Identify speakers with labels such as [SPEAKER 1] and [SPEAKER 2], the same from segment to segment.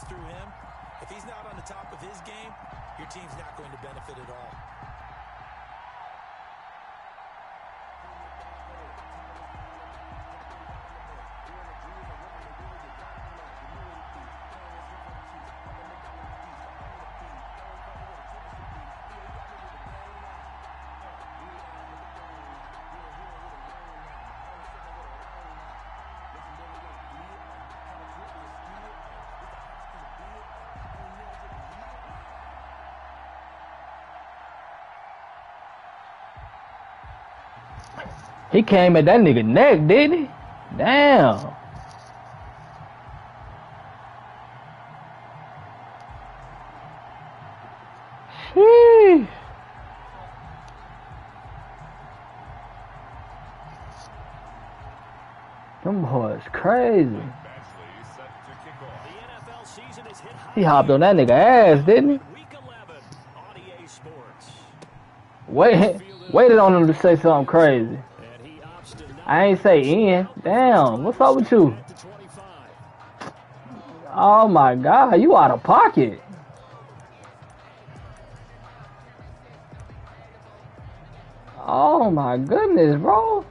[SPEAKER 1] through him. If he's not on the top of his game, your team's not going to benefit at all.
[SPEAKER 2] He came at that nigga neck, didn't he? Damn. Sheesh. Them boys crazy. He hopped on that nigga ass, didn't he? Waited on him to say something crazy. I ain't say Ian. Damn, what's up with you? Oh my God, you out of pocket. Oh my goodness, bro.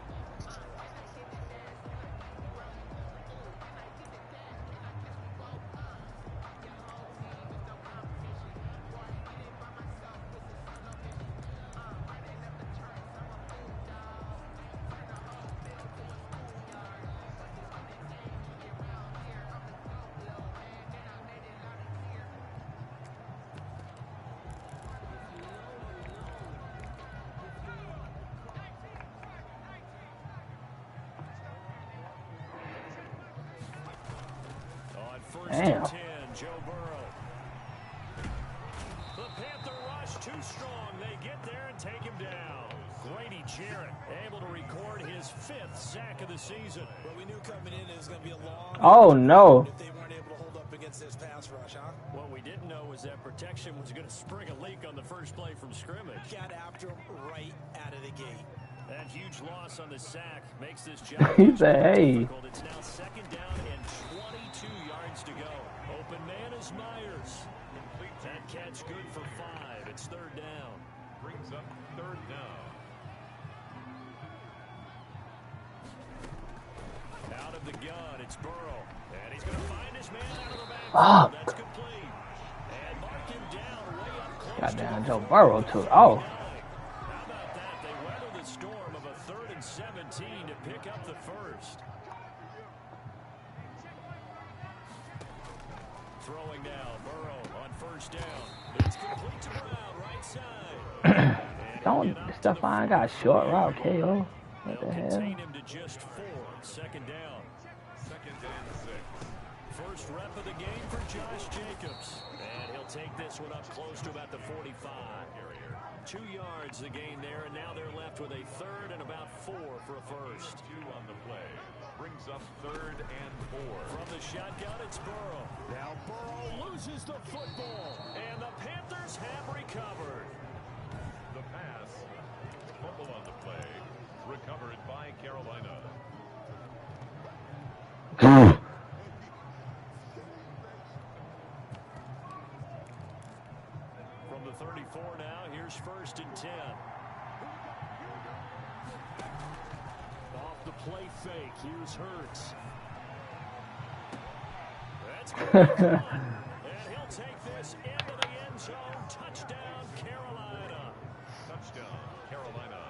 [SPEAKER 2] Damn.
[SPEAKER 3] Joe Burrow. The Panther rush too strong. They get there and take him down. Grady Jarrett able to record his 5th sack of the season.
[SPEAKER 1] But we knew coming in it was going to be a long.
[SPEAKER 2] Oh no.
[SPEAKER 1] If they weren't able to hold up against this pass rush, huh?
[SPEAKER 3] What we didn't know was that protection was going to spring a leak on the first play from scrimmage.
[SPEAKER 1] Got after him right out of the gate.
[SPEAKER 3] That huge loss on the sack makes this job
[SPEAKER 2] He said, hey.
[SPEAKER 3] difficult. It's now 2nd down and 22 yards to go. Open man is Myers. That catch good for 5. It's 3rd down.
[SPEAKER 4] Brings up 3rd down.
[SPEAKER 3] Out of the gun, it's Burrow. And he's going to find his man out of the backfield.
[SPEAKER 2] Oh.
[SPEAKER 3] That's complete. And mark him down way up close.
[SPEAKER 2] Goddamn, Joe Burrow took off.
[SPEAKER 3] How about that? They weather the storm of a 3rd and 17 to pick up the first. Throwing now, Burrow on 1st down. It's complete to Brown, right side.
[SPEAKER 2] Don't Stephon got short route KO. What the hell?
[SPEAKER 3] Contain him to just 4. 2nd down.
[SPEAKER 4] 2nd and 6.
[SPEAKER 3] First rep of the game for Josh Jacobs. And he'll take this one up close to about the 45. 2 yards the gain there, and now they're left with a 3rd and about 4 for a first.
[SPEAKER 4] 2 on the play. Brings up 3rd and 4.
[SPEAKER 3] From the shotgun, it's Burrow. Now Burrow loses the football, and the Panthers have recovered.
[SPEAKER 4] The pass. Fumble on the play. Recovered by Carolina.
[SPEAKER 3] From the 34 now, here's 1st and 10. Off the play fake, here's Hurts. That's good. And he'll take this into the end zone. Touchdown, Carolina.
[SPEAKER 4] Touchdown, Carolina.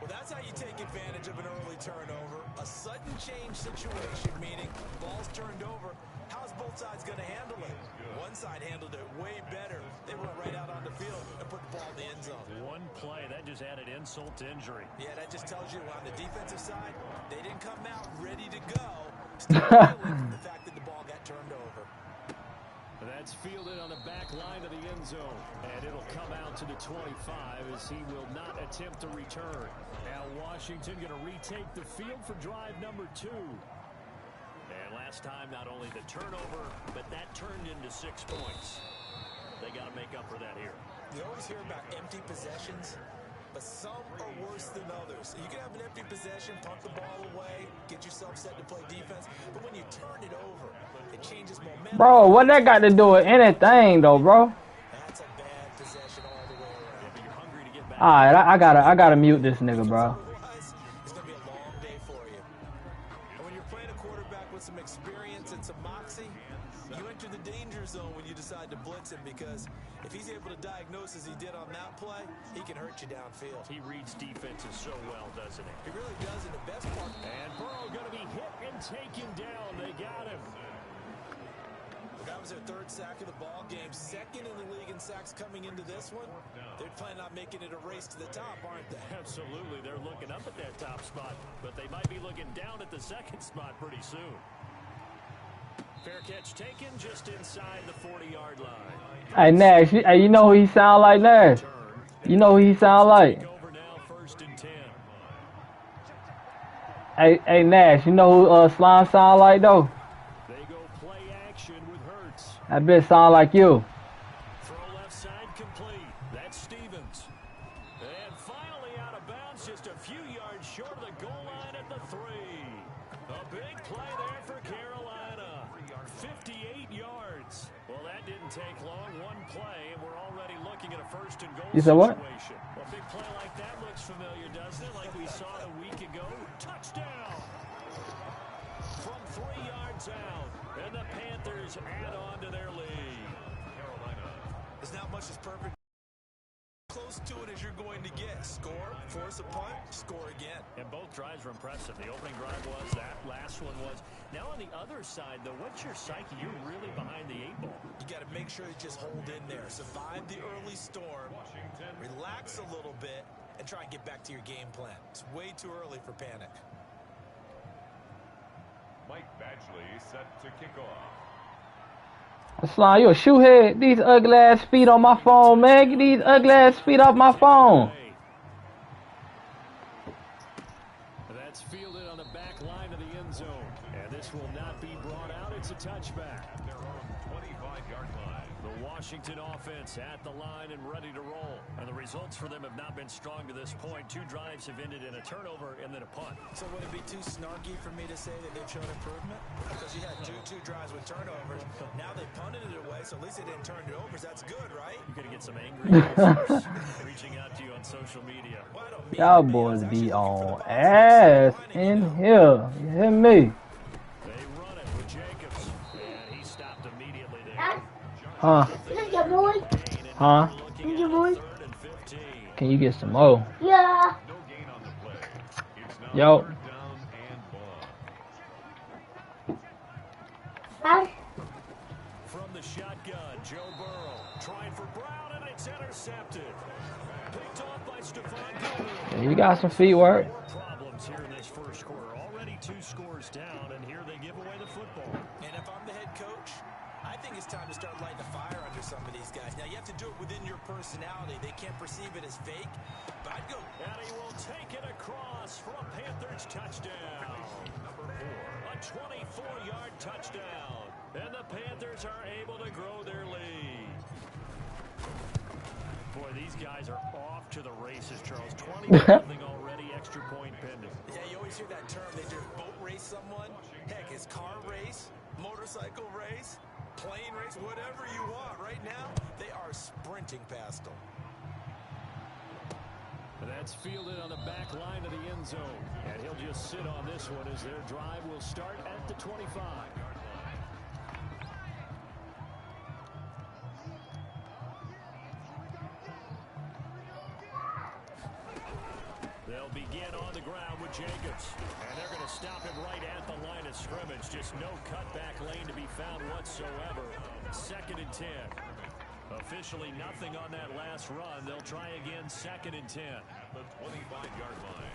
[SPEAKER 1] Well, that's how you take advantage of an early turnover. A sudden change situation, meaning ball's turned over. How's both sides going to handle it? One side handled it way better. They went right out on the field and put the ball in the end zone.
[SPEAKER 3] One play, that just added insult to injury.
[SPEAKER 1] Yeah, that just tells you on the defensive side, they didn't come out ready to go. Still dealing with the fact that the ball got turned over.
[SPEAKER 3] That's fielded on the back line of the end zone. And it'll come out to the 25 as he will not attempt to return. Now Washington going to retake the field for drive number 2. And last time, not only the turnover, but that turned into 6 points. They got to make up for that here.
[SPEAKER 1] You always hear about empty possessions. but some are worse than others. You can have an empty possession, punt the ball away, get yourself set to play defense, but when you turn it over, it changes momentum.
[SPEAKER 2] Bro, what that got to do with anything, though, bro?
[SPEAKER 1] That's a bad possession all the way around.
[SPEAKER 3] Yeah, but you're hungry to get back.
[SPEAKER 2] All right, I gotta mute this nigga, bro.
[SPEAKER 1] Otherwise, it's going to be a long day for you. And when you're playing a quarterback with some experience and some moxie, you enter the danger zone when you decide to blitz him, because if he's able to diagnose as he did on that play, he can hurt you downfield.
[SPEAKER 3] He reads defenses so well, doesn't he?
[SPEAKER 1] He really does, and the best part.
[SPEAKER 3] And Burrow going to be hit and taken down. They got him.
[SPEAKER 1] That was their third sack of the ball game, second in the league in sacks coming into this one. They're planning on making it a race to the top, aren't they?
[SPEAKER 3] Absolutely. They're looking up at that top spot, but they might be looking down at the second spot pretty soon. Fair catch taken just inside the 40-yard line.
[SPEAKER 2] Hey, Nash, you know who he sound like, Nash? You know who he sound like?
[SPEAKER 3] Over now, 1st and 10.
[SPEAKER 2] Hey, Nash, you know who Slime sound like, though?
[SPEAKER 3] They go play action with Hurts.
[SPEAKER 2] That bitch sound like you.
[SPEAKER 3] Throw left side complete. That's Stevens. And finally out of bounds, just a few yards short of the goal line at the 3. A big play there for Carolina. 58 yards. Well, that didn't take long. One play, and we're already looking at a 1st and goal
[SPEAKER 2] You said what?
[SPEAKER 3] situation. A big play like that looks familiar, doesn't it? Like we saw a week ago. Touchdown! From 3 yards out, and the Panthers add on to their lead.
[SPEAKER 1] Carolina. There's not much as perfect. Close to it as you're going to get. Score, force a punt, score again.
[SPEAKER 3] And both drives were impressive. The opening drive was, that last one was. Now on the other side, though, what's your psyche? You're really behind the 8 ball.
[SPEAKER 1] You got to make sure you just hold in there. Survive the early storm, relax a little bit, and try and get back to your game plan. It's way too early for panic.
[SPEAKER 4] Mike Badgley set to kick off.
[SPEAKER 2] Slime, you a shoehead. These ugly ass feet on my phone, man. Get these ugly ass feet off my phone.
[SPEAKER 3] That's fielded on the back line of the end zone. And this will not be brought out. It's a touchback.
[SPEAKER 4] Their own 25-yard line.
[SPEAKER 3] The Washington offense at the line and ready to roll. And the results for them have not been strong to this point. 2 drives have ended in a turnover and then a punt.
[SPEAKER 1] So would it be too snarky for me to say that they've shown improvement? Because you had two drives with turnovers. Now they punted it away, so at least they didn't turn it over. That's good, right?
[SPEAKER 3] You're going to get some angry users reaching out to you on social media.
[SPEAKER 1] Well,
[SPEAKER 2] Y'all boys be on ass in here. You hear me?
[SPEAKER 3] They run it with Jacobs. And he stopped immediately there.
[SPEAKER 2] Huh?
[SPEAKER 5] Your boy?
[SPEAKER 2] Huh?
[SPEAKER 5] Your boy?
[SPEAKER 3] 3rd and 15.
[SPEAKER 2] Can you get some more?
[SPEAKER 5] Yeah.
[SPEAKER 4] No gain on the play. It's now
[SPEAKER 2] Yo.
[SPEAKER 4] 3rd down and ball.
[SPEAKER 5] Huh?
[SPEAKER 3] From the shotgun, Joe Burrow trying for Brown, and it's intercepted. Picked off by Stephon.
[SPEAKER 2] You got some feet work.
[SPEAKER 3] More problems here in this first quarter. Already 2 scores down, and here they give away the football.
[SPEAKER 1] And if I'm the head coach, I think it's time to start lighting a fire under some of these guys. Now, you have to do it within your personality. They can't perceive it as fake, but I'd go.
[SPEAKER 3] And he will take it across for a Panthers touchdown.
[SPEAKER 4] Number 4.
[SPEAKER 3] A 24-yard touchdown. And the Panthers are able to grow their lead. Boy, these guys are off to the races, Charles. 20-0 already, extra point pending.
[SPEAKER 1] Yeah, you always hear that term. They just boat race someone. Heck, it's car race, motorcycle race, plane race, whatever you want. Right now, they are sprinting past them.
[SPEAKER 3] That's fielded on the back line of the end zone. And he'll just sit on this one as their drive will start at the 25. They'll begin on the ground with Jacobs. And they're going to stop him right at the line of scrimmage. Just no cutback lane to be found whatsoever. 2nd and 10. Officially nothing on that last run. They'll try again 2nd and 10.
[SPEAKER 4] The 25-yard line.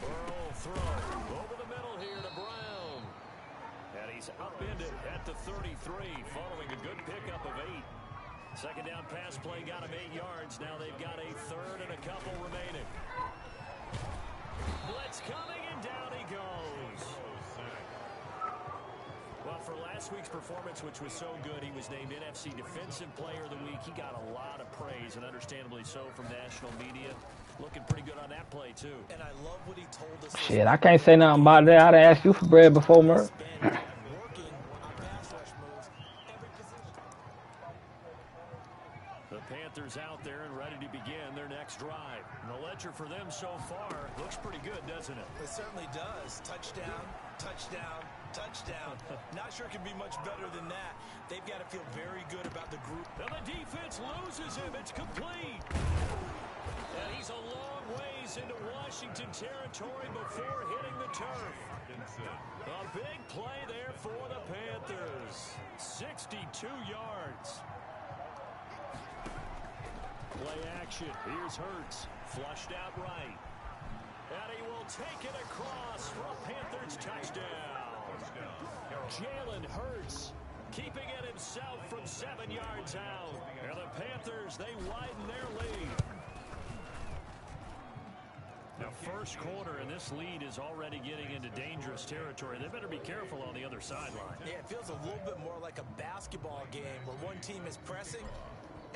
[SPEAKER 3] Burrow throw over the middle here to Brown. And he's upended at the 33 following a good pickup of 8. Second down pass play got him 8 yards. Now they've got a 3rd and a couple remaining. Blitz coming, and down he goes. Well, for last week's performance, which was so good, he was named NFC Defensive Player of the Week. He got a lot of praise, and understandably so, from national media. Looking pretty good on that play, too.
[SPEAKER 1] And I love what he told us.
[SPEAKER 2] Shit, I can't say nothing about that. I done asked you for bread before, Murph.
[SPEAKER 1] Working on pass rush moves every position.
[SPEAKER 3] The Panthers out there and ready to begin their next drive. And the ledger for them so far looks pretty good, doesn't it?
[SPEAKER 1] It certainly does. Touchdown, touchdown, touchdown. Not sure it can be much better than that. They've got to feel very good about the group.
[SPEAKER 3] And the defense loses him. It's complete. And he's a long ways into Washington territory before hitting the turf. A big play there for the Panthers. 62 yards. Play action. Here's Hurts. Flushed out right. And he will take it across for a Panthers touchdown. Jalen Hurts keeping it himself from 7 yards out. And the Panthers, they widen their lead. Now, first quarter, and this lead is already getting into dangerous territory. They better be careful on the other sideline.
[SPEAKER 1] Yeah, it feels a little bit more like a basketball game where one team is pressing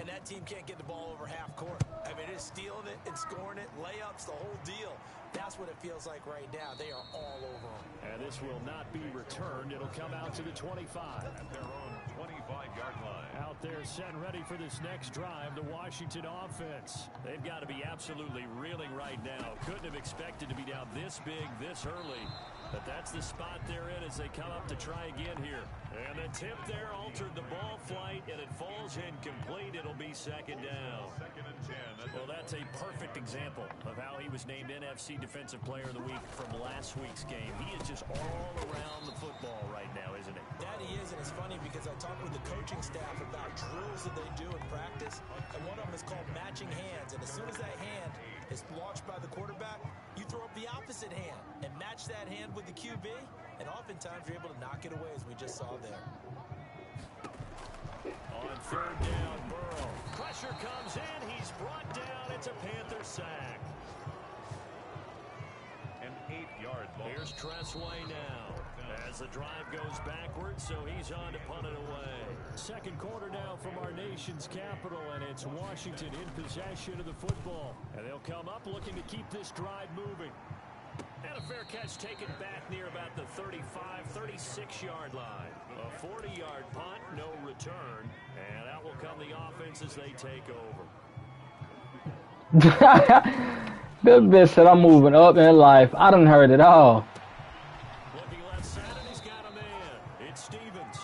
[SPEAKER 1] and that team can't get the ball over half court. I mean, it's stealing it and scoring it, layups, the whole deal. That's what it feels like right now. They are all over them.
[SPEAKER 3] And this will not be returned. It'll come out to the 25.
[SPEAKER 4] At their own 25-yard line.
[SPEAKER 3] Out there set and ready for this next drive, the Washington offense. They've got to be absolutely reeling right now. Couldn't have expected to be down this big, this early. But that's the spot they're in as they come up to try again here. And the tip there altered the ball flight, and it falls incomplete. It'll be second down.
[SPEAKER 4] Second and 10.
[SPEAKER 3] Well, that's a perfect example of how he was named NFC Defensive Player of the Week from last week's game. He is just all around the football right now, isn't he?
[SPEAKER 1] That he is, and it's funny because I talked with the coaching staff about drills that they do in practice, and one of them is called matching hands. And as soon as that hand is launched by the quarterback, you throw up the opposite hand and match that hand with the QB, and oftentimes you're able to knock it away, as we just saw there.
[SPEAKER 3] On third down, Burrow. Pressure comes in. He's brought down. It's a Panther sack.
[SPEAKER 4] An 8-yard loss.
[SPEAKER 3] Here's Tressway now. As the drive goes backwards, so he's on to punt it away. Second quarter now from our nation's capital, and it's Washington in possession of the football. And they'll come up looking to keep this drive moving. And a fair catch taken back near about the 35, 36-yard line. A 40-yard punt, no return. And out will come the offense as they take over.
[SPEAKER 2] This bitch said I'm moving up in life. I done heard it all.
[SPEAKER 3] Looking left side, and he's got a man. It's Stevens.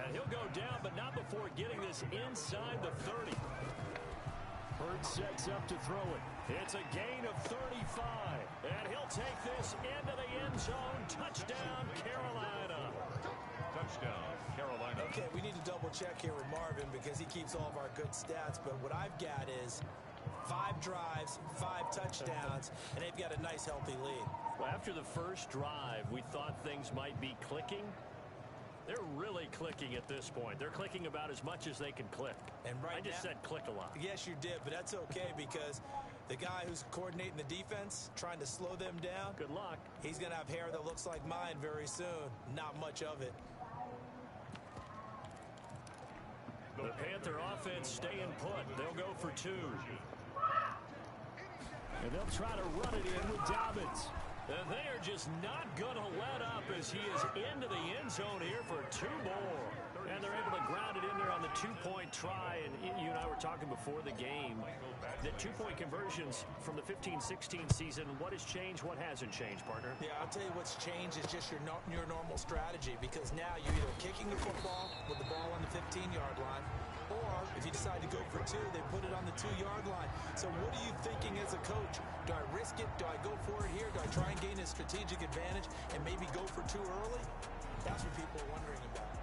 [SPEAKER 3] And he'll go down, but not before getting this inside the 30. Hurts sets up to throw it. It's a gain of 35. And he'll take this into the end zone. Touchdown, Carolina.
[SPEAKER 4] Touchdown, Carolina.
[SPEAKER 1] Okay, we need to double check here with Marvin because he keeps all of our good stats, but what I've got is 5 drives, 5 touchdowns, and they've got a nice, healthy lead.
[SPEAKER 3] Well, after the first drive, we thought things might be clicking. They're really clicking at this point. They're clicking about as much as they can click.
[SPEAKER 1] And right
[SPEAKER 3] I just
[SPEAKER 1] now,
[SPEAKER 3] said click a lot.
[SPEAKER 1] Yes, you did, but that's okay because the guy who's coordinating the defense, trying to slow them down,
[SPEAKER 3] Good luck.
[SPEAKER 1] he's going to have hair that looks like mine very soon. Not much of it.
[SPEAKER 3] The Panther offense staying put. They'll go for 2. And they'll try to run it in with Dobbins. And they are just not going to let up as he is into the end zone here for 2 more. And they're able to ground it in there on the 2-point try. And you and I were talking before the game. The 2-point conversions from the 15-16 season, what has changed, what hasn't changed, partner?
[SPEAKER 1] Yeah, I'll tell you what's changed is just your normal strategy because now you're either kicking the football with the ball on the 15-yard line, or if you decide to go for 2, they put it on the 2-yard line. So what are you thinking as a coach? Do I risk it? Do I go for it here? Do I try and gain a strategic advantage and maybe go for 2 early? That's what people are wondering about.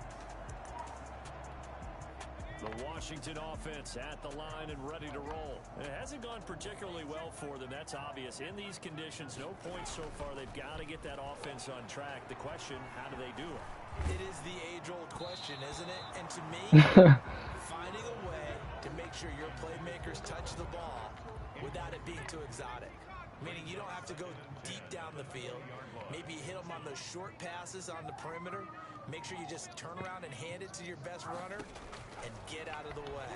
[SPEAKER 3] The Washington offense at the line and ready to roll. It hasn't gone particularly well for them. That's obvious. In these conditions, no points so far. They've got to get that offense on track. The question, how do they do it?
[SPEAKER 1] It is the age-old question, isn't it? And to me, finding a way to make sure your playmakers touch the ball without it being too exotic. Meaning you don't have to go deep down the field. Maybe you hit them on those short passes on the perimeter. Make sure you just turn around and hand it to your best runner and get out of the way.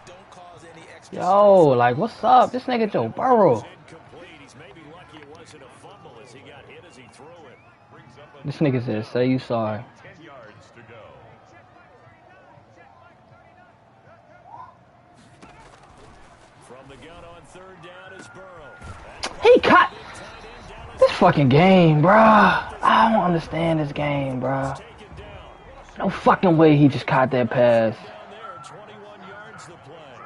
[SPEAKER 1] don't cause any extra
[SPEAKER 2] Yo, like, what's up? This nigga Joe Burrow.
[SPEAKER 3] He's maybe lucky it wasn't a fumble as he got hit as he threw it.
[SPEAKER 2] This nigga said, say you sorry.
[SPEAKER 4] 10 yards to go.
[SPEAKER 3] From the gun on third down is Burrow.
[SPEAKER 2] He caught this fucking game, bruh. I don't understand this game, bruh. No fucking way he just caught that pass.
[SPEAKER 3] Down there, 21 yards to play.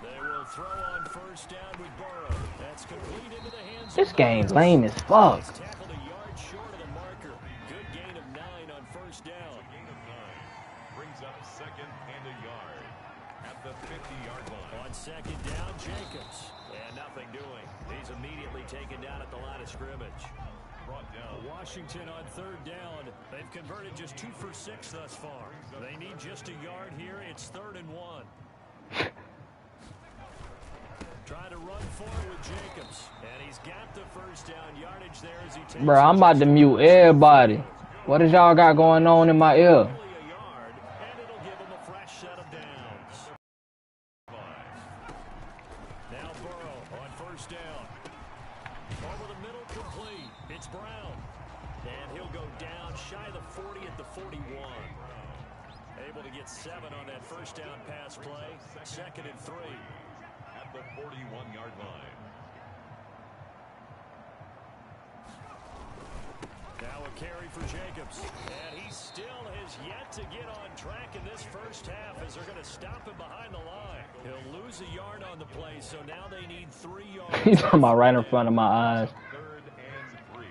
[SPEAKER 3] They will throw on first down with Burrow. That's complete into the hands
[SPEAKER 2] This
[SPEAKER 3] of
[SPEAKER 2] game lame as fuck.
[SPEAKER 3] He's tackled a yard short of the marker. Good gain of 9 on first down.
[SPEAKER 4] Gain of 9 brings up second and a yard at the 50-yard line.
[SPEAKER 3] On second down, Jacobs. And nothing doing. He's immediately taken down at the line of scrimmage.
[SPEAKER 4] Brought down.
[SPEAKER 3] Washington on third down. They've converted just 2 for 6 thus far. They need just a yard here. It's 3rd and 1. Trying to run forward with Jacobs. And he's got the first down yardage there as he takes
[SPEAKER 2] Bro, I'm about to mute everybody. What does y'all got going on in my ear?
[SPEAKER 3] only a yard, and it'll give him a fresh set of downs. Now Burrow on first down. Over the middle, complete. It's Brown. And he'll go down shy of the 40 at the 41. Able to get 7 on that first down pass play. 2nd and 3.
[SPEAKER 4] At the 41-yard line.
[SPEAKER 3] Now a carry for Jacobs. And he still has yet to get on track in this first half as they're going to stop him behind the line. He'll lose a yard on the play, so now they need 3 yards.
[SPEAKER 2] He's talking about right in front of my eyes.
[SPEAKER 4] 3rd and 3.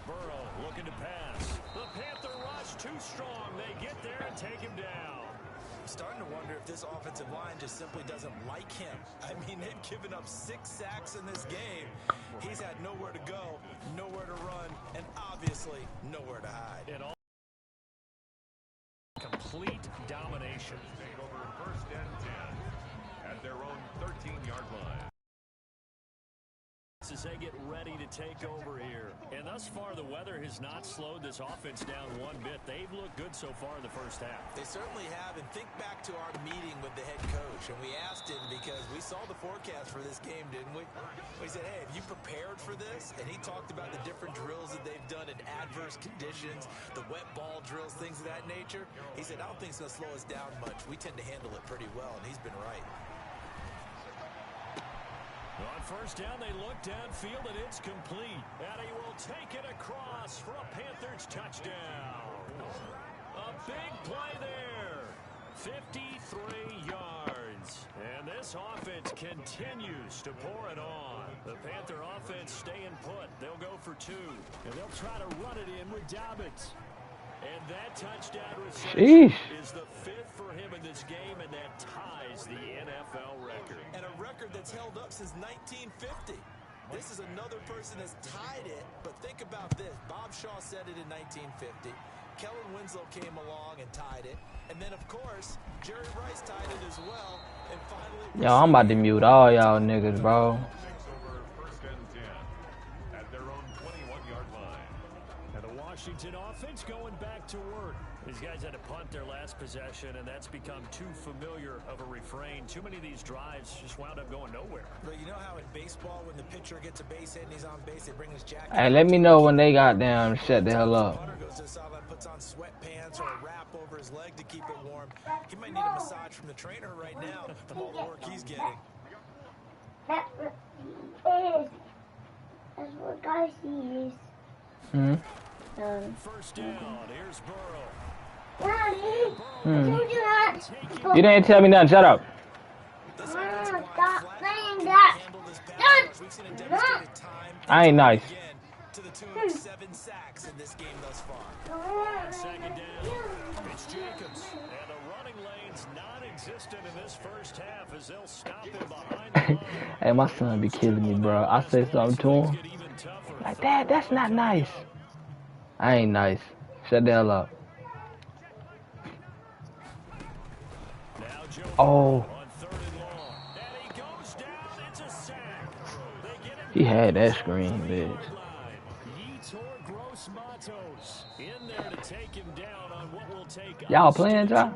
[SPEAKER 3] Burrow looking to pass. The Panther rush too strong. They get there and take him down.
[SPEAKER 1] I'm starting to wonder if this offensive line just simply doesn't like him. I mean, they've given up 6 sacks in this game. He's had nowhere to go, nowhere to run, and obviously nowhere to hide.
[SPEAKER 3] And all complete domination.
[SPEAKER 4] Take over 1st and 10 at their own 13-yard line.
[SPEAKER 3] As they get ready to take over here. And thus far, the weather has not slowed this offense down one bit. They've looked good so far in the first half.
[SPEAKER 1] They certainly have, and think back to our meeting with the head coach, and we asked him because we saw the forecast for this game, didn't we? We said, hey, have you prepared for this? And he talked about the different drills that they've done in adverse conditions, the wet ball drills, things of that nature. He said, I don't think it's going to slow us down much. We tend to handle it pretty well, and he's been right.
[SPEAKER 3] On first down, they look downfield, and it's complete. And he will take it across for a Panthers touchdown. A big play there. 53 yards. And this offense continues to pour it on. The Panther offense staying put. They'll go for 2. And they'll try to run it in with Dobbins. And that touchdown reception is the 5th for him in this game, and that ties the NFL record.
[SPEAKER 1] And a record that's held up since 1950. This is another person that's tied it, but think about this. Bob Shaw said it in 1950. Kellen Winslow came along and tied it. And then, of course, Jerry Rice tied it as well. And finally...
[SPEAKER 2] Yo, I'm about to mute all y'all niggas, bro.
[SPEAKER 4] Takes over 1st and 10 at their own 21-yard line.
[SPEAKER 3] And the Washington offense going back to work. These guys had to punt their last possession, and that's become too familiar of a refrain. Too many of these drives just wound up going nowhere.
[SPEAKER 1] But you know how in baseball, when the pitcher gets a base hit and he's on base, they bring his jacket.
[SPEAKER 2] Hey, let me know when they got down. Shut the hell up.
[SPEAKER 1] Punter goes to the sideline, puts on sweatpants or a wrap over his leg to keep it warm. He might need a massage from the trainer right now from all the work he's getting.
[SPEAKER 5] That's what he is. That's what guys he is.
[SPEAKER 3] First down, here's Burrow.
[SPEAKER 5] Daddy, don't do that.
[SPEAKER 2] You didn't tell me nothing. Shut up.
[SPEAKER 5] Stop saying that.
[SPEAKER 2] I ain't nice.
[SPEAKER 1] To the tune of 7 sacks in this game thus far.
[SPEAKER 3] Second down, it's Jacobs. And the running lane's non-existent in this first half as they'll stop him behind the line.
[SPEAKER 2] Hey, my son be killing me, bro. I say something to him. Like, Dad, that's not nice. I ain't nice. Shut the hell up. Oh. He had that screen, bitch.
[SPEAKER 3] In there to take him down on what will take
[SPEAKER 2] Y'all playing, John?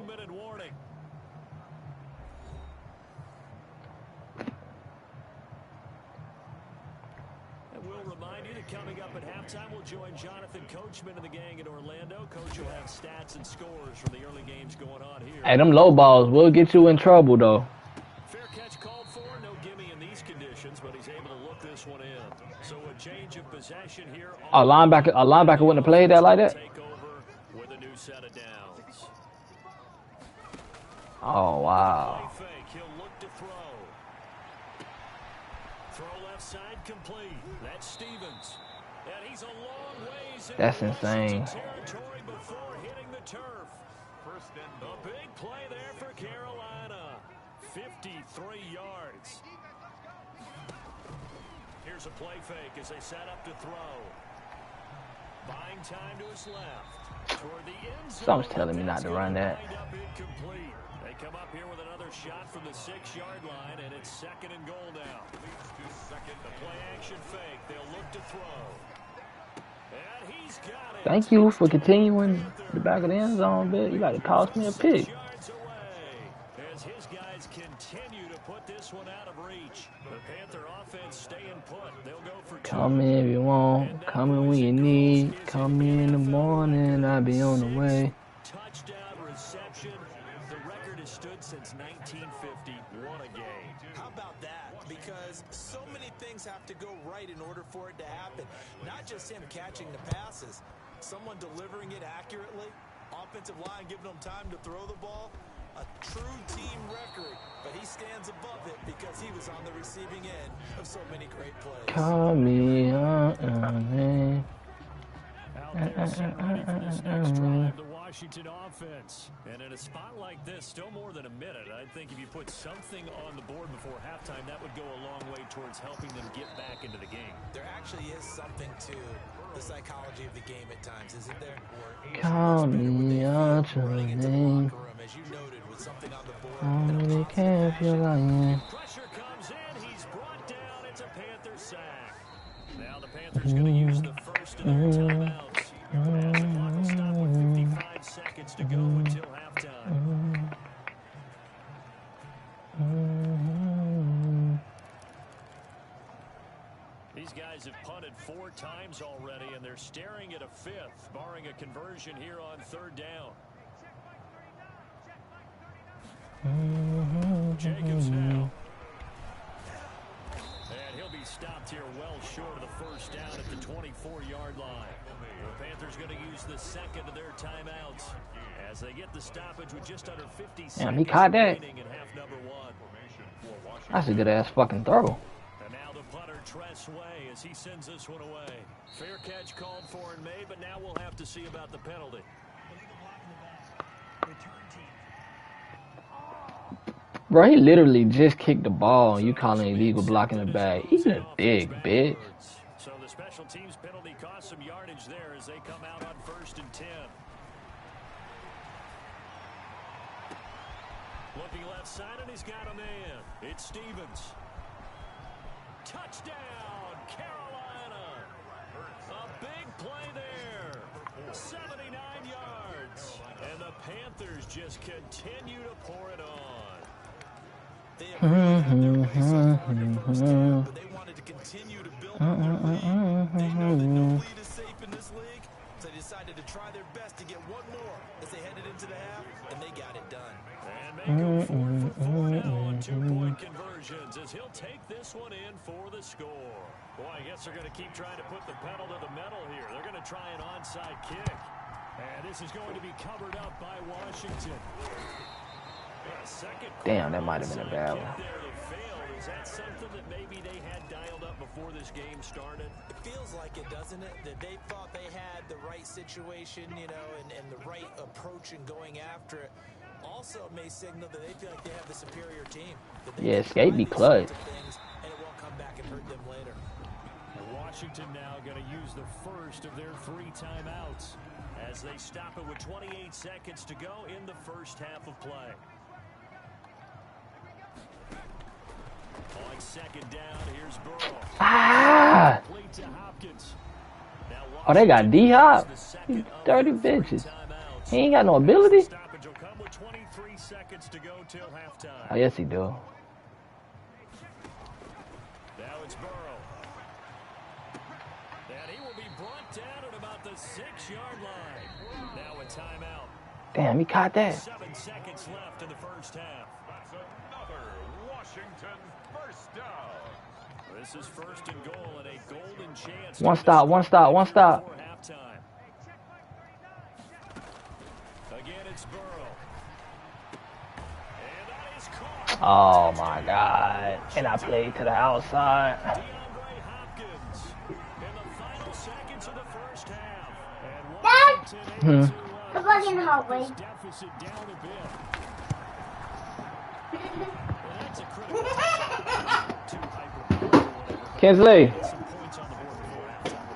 [SPEAKER 3] stats and scores from the early games going on here.
[SPEAKER 2] Hey, them low balls will get you in trouble, though.
[SPEAKER 3] Fair catch called for. No gimme in these conditions, but he's able to look this one in. So a change of possession here.
[SPEAKER 2] A linebacker wouldn't have played that like that.
[SPEAKER 3] Take over with a new set of downs.
[SPEAKER 2] Oh, wow.
[SPEAKER 3] Play fake. He'll look to throw. Throw left side complete. That's Stevens. And he's a long ways in
[SPEAKER 2] That's insane.
[SPEAKER 3] territory before hitting the turf.
[SPEAKER 4] First and
[SPEAKER 3] A big play there for Carolina. 53 yards. Here's a play fake as they set up to throw. Buying time to his left. Toward the end zone.
[SPEAKER 2] Something's telling me not to run that.
[SPEAKER 3] Incomplete. They come up here with another shot from the 6-yard line, and it's 2nd and goal now.
[SPEAKER 4] leads to second.
[SPEAKER 3] The play action fake. They'll look to throw. And he's got it.
[SPEAKER 2] Thank you for continuing the back of the end zone, bit. You got to cost me a pick.
[SPEAKER 3] 6 yards away as his guys continue to put this one out of reach. The Panther offense staying put. They'll go for 2.
[SPEAKER 2] Come in if you want. Come in when you need. Come in the morning. I'll be on the way.
[SPEAKER 3] Touchdown reception. The record has stood since 1950. What a game.
[SPEAKER 1] How about that? Because so many things have to go right in order for it to happen. Not just him catching the passes, someone delivering it accurately, offensive line giving them time to throw the ball. A true team record, but he stands above it because he was on the receiving end of so many great plays.
[SPEAKER 2] Call me
[SPEAKER 3] Out there, set ready for this next drive, the Washington offense. And in a spot like this, still more than a minute. I think if you put something on the board before halftime, that would go a long way towards helping them get back into the game.
[SPEAKER 1] There actually is something to the psychology of the game at times, isn't there?
[SPEAKER 2] Call me out your name.
[SPEAKER 1] As you noted, with something on the board.
[SPEAKER 2] Only care if you're lying.
[SPEAKER 3] Pressure comes in. He's brought down. It's a Panther sack. Now the Panthers going to use the first of their timeouts. As the clock will stop with 55 seconds to go until halftime. These guys have punted 4 times already, and they're staring at a 5th, barring a conversion here on 3rd down. Jacobs now. And he'll be stopped here well short of the first down at the 24-yard line. The Panthers going to use the 2nd of their timeouts as they get the stoppage with just under 50 seconds.
[SPEAKER 2] Damn, he caught that.
[SPEAKER 3] remaining in half number 1.
[SPEAKER 2] That's a good ass fucking throw.
[SPEAKER 3] And now the punter Tress Way as he sends this one away. Fair catch called for and made, but now we'll have to see about the penalty.
[SPEAKER 2] Bro, he literally just kicked the ball and you calling illegal blocking the bag. He's a big bitch.
[SPEAKER 3] So the special teams penalty cost some yardage there as they come out on 1st and 10. Looking left side, and he's got a man. It's Stevens. Touchdown, Carolina. A big play there. 79 yards. And the Panthers just continue to pour it on.
[SPEAKER 1] They have really had their way so far in the first half, but they wanted to continue to build on their lead. They know that no lead is safe in this league, so they decided to try their best to get one more as they headed into the half, and they got it done.
[SPEAKER 3] And they go 4 for 4 now on 2-point conversions as he'll take this one in for the score. Boy, I guess they're going to keep trying to put the pedal to the metal here. They're going to try an onside kick. And this is going to be covered up by Washington.
[SPEAKER 2] Damn, that might have been a bad one.
[SPEAKER 3] Is that something that maybe they had dialed up before this game started?
[SPEAKER 1] It feels like it, doesn't it? That they thought they had the right situation, you know, and the right approach in going after it. Also, it may signal that they feel like they have the superior team.
[SPEAKER 2] Yeah, escape be clutch.
[SPEAKER 1] And it won't come back and hurt them later.
[SPEAKER 3] And Washington now going to use the first of their 3 timeouts as they stop it with 28 seconds to go in the first half of play. On 2nd down, here's Burrow.
[SPEAKER 2] Ah! Oh, they got D-Hop? You dirty bitches. He ain't got no ability? Oh, yes, he do.
[SPEAKER 3] Now it's Burrow. And he will be brought down at about the 6-yard line. Now a timeout.
[SPEAKER 2] Damn, he caught that.
[SPEAKER 3] 7 seconds left in the first half.
[SPEAKER 4] That's another Washington first down.
[SPEAKER 3] This is first and goal and a golden chance.
[SPEAKER 2] One stop, one stop, one stop.
[SPEAKER 3] Before halftime. Again, it's Burrow. And that is caught.
[SPEAKER 2] Oh my God. And I played to the outside.
[SPEAKER 3] DeAndre Hopkins in the final seconds of the first half. And
[SPEAKER 5] Dad!
[SPEAKER 3] Washington able to
[SPEAKER 5] Come back in the hallway.
[SPEAKER 3] this deficit down a bit. And that's a critical too hyper.
[SPEAKER 2] Kinsley.
[SPEAKER 3] Some points on the board before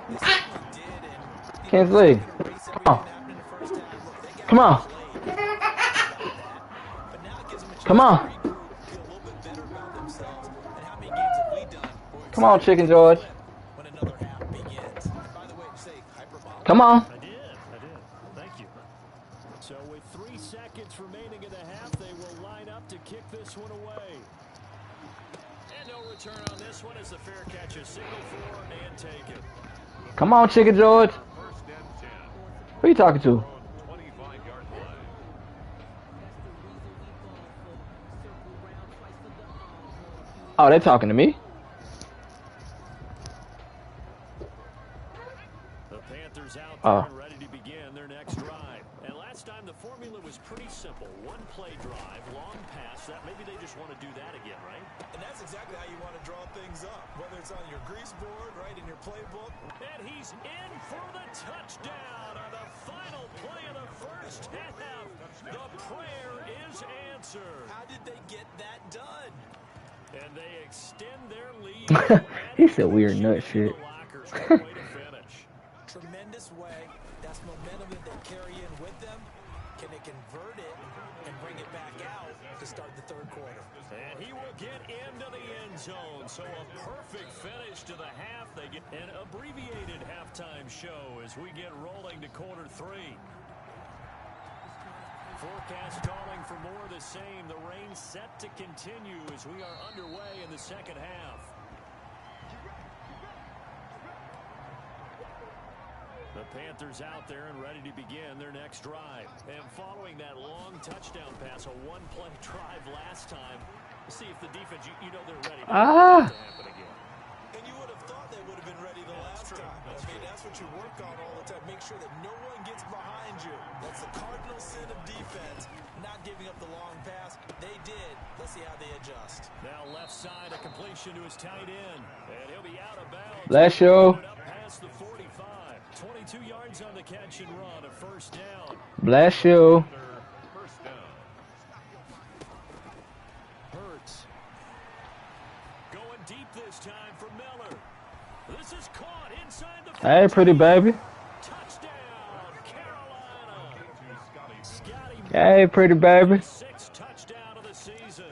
[SPEAKER 3] halftime.
[SPEAKER 2] Kinsley. Come on. Come on. Come on, Chicken George. Come on.
[SPEAKER 3] I did. Thank you. So with 3 seconds remaining in the half, they will line up to kick this one away. And no return on this one as the fair catch is signaled for and taken.
[SPEAKER 2] Come on, Chicken George.
[SPEAKER 4] First and 10.
[SPEAKER 2] Who you talking to?
[SPEAKER 4] 25-yard line.
[SPEAKER 2] Oh, they talking to me?
[SPEAKER 3] The Panthers out
[SPEAKER 2] Oh.
[SPEAKER 3] there and ready to begin their next drive. And last time the formula was pretty simple. One play drive, long pass. That maybe they just want to do that again, right?
[SPEAKER 1] And that's exactly how you want to draw things up, whether it's on your grease board, right, in your playbook.
[SPEAKER 3] And he's in for the touchdown on the final play of the first half. The prayer is answered.
[SPEAKER 1] How did they get that done?
[SPEAKER 3] And they extend their lead.
[SPEAKER 2] He said weird nut shit.
[SPEAKER 3] Way to finish.
[SPEAKER 1] Tremendous way. That's momentum that they carry in with them. Can they convert it and bring it back out to start the third quarter?
[SPEAKER 3] And he will get into the end zone. So a perfect finish to the half. They get an abbreviated halftime show as we get rolling to quarter 3. Forecast calling for more of the same. The rain set to continue as we are underway in the second half. The Panthers out there and ready to begin their next drive. And following that long touchdown pass, a one-play drive last time, see if the defense, you know they're ready to happen again.
[SPEAKER 1] And you would have thought they would have been ready the last time. I mean, that's what you work on all the time. Make sure that no one gets behind you. That's the cardinal sin of defense, not giving up the long pass. They did. Let's see how they adjust.
[SPEAKER 3] Now left side, a completion to his tight end. And he'll be out of bounds.
[SPEAKER 2] Bless you.
[SPEAKER 3] Up past the 45. 22 yards on the catch and run, a first down.
[SPEAKER 2] Bless you.
[SPEAKER 4] First down.
[SPEAKER 3] Hurts. Going deep this time for Miller. This is caught inside the
[SPEAKER 2] Hey, pretty baby.
[SPEAKER 3] touchdown, Carolina. Scotty
[SPEAKER 2] Hey, pretty baby.
[SPEAKER 3] 6th touchdown of the season.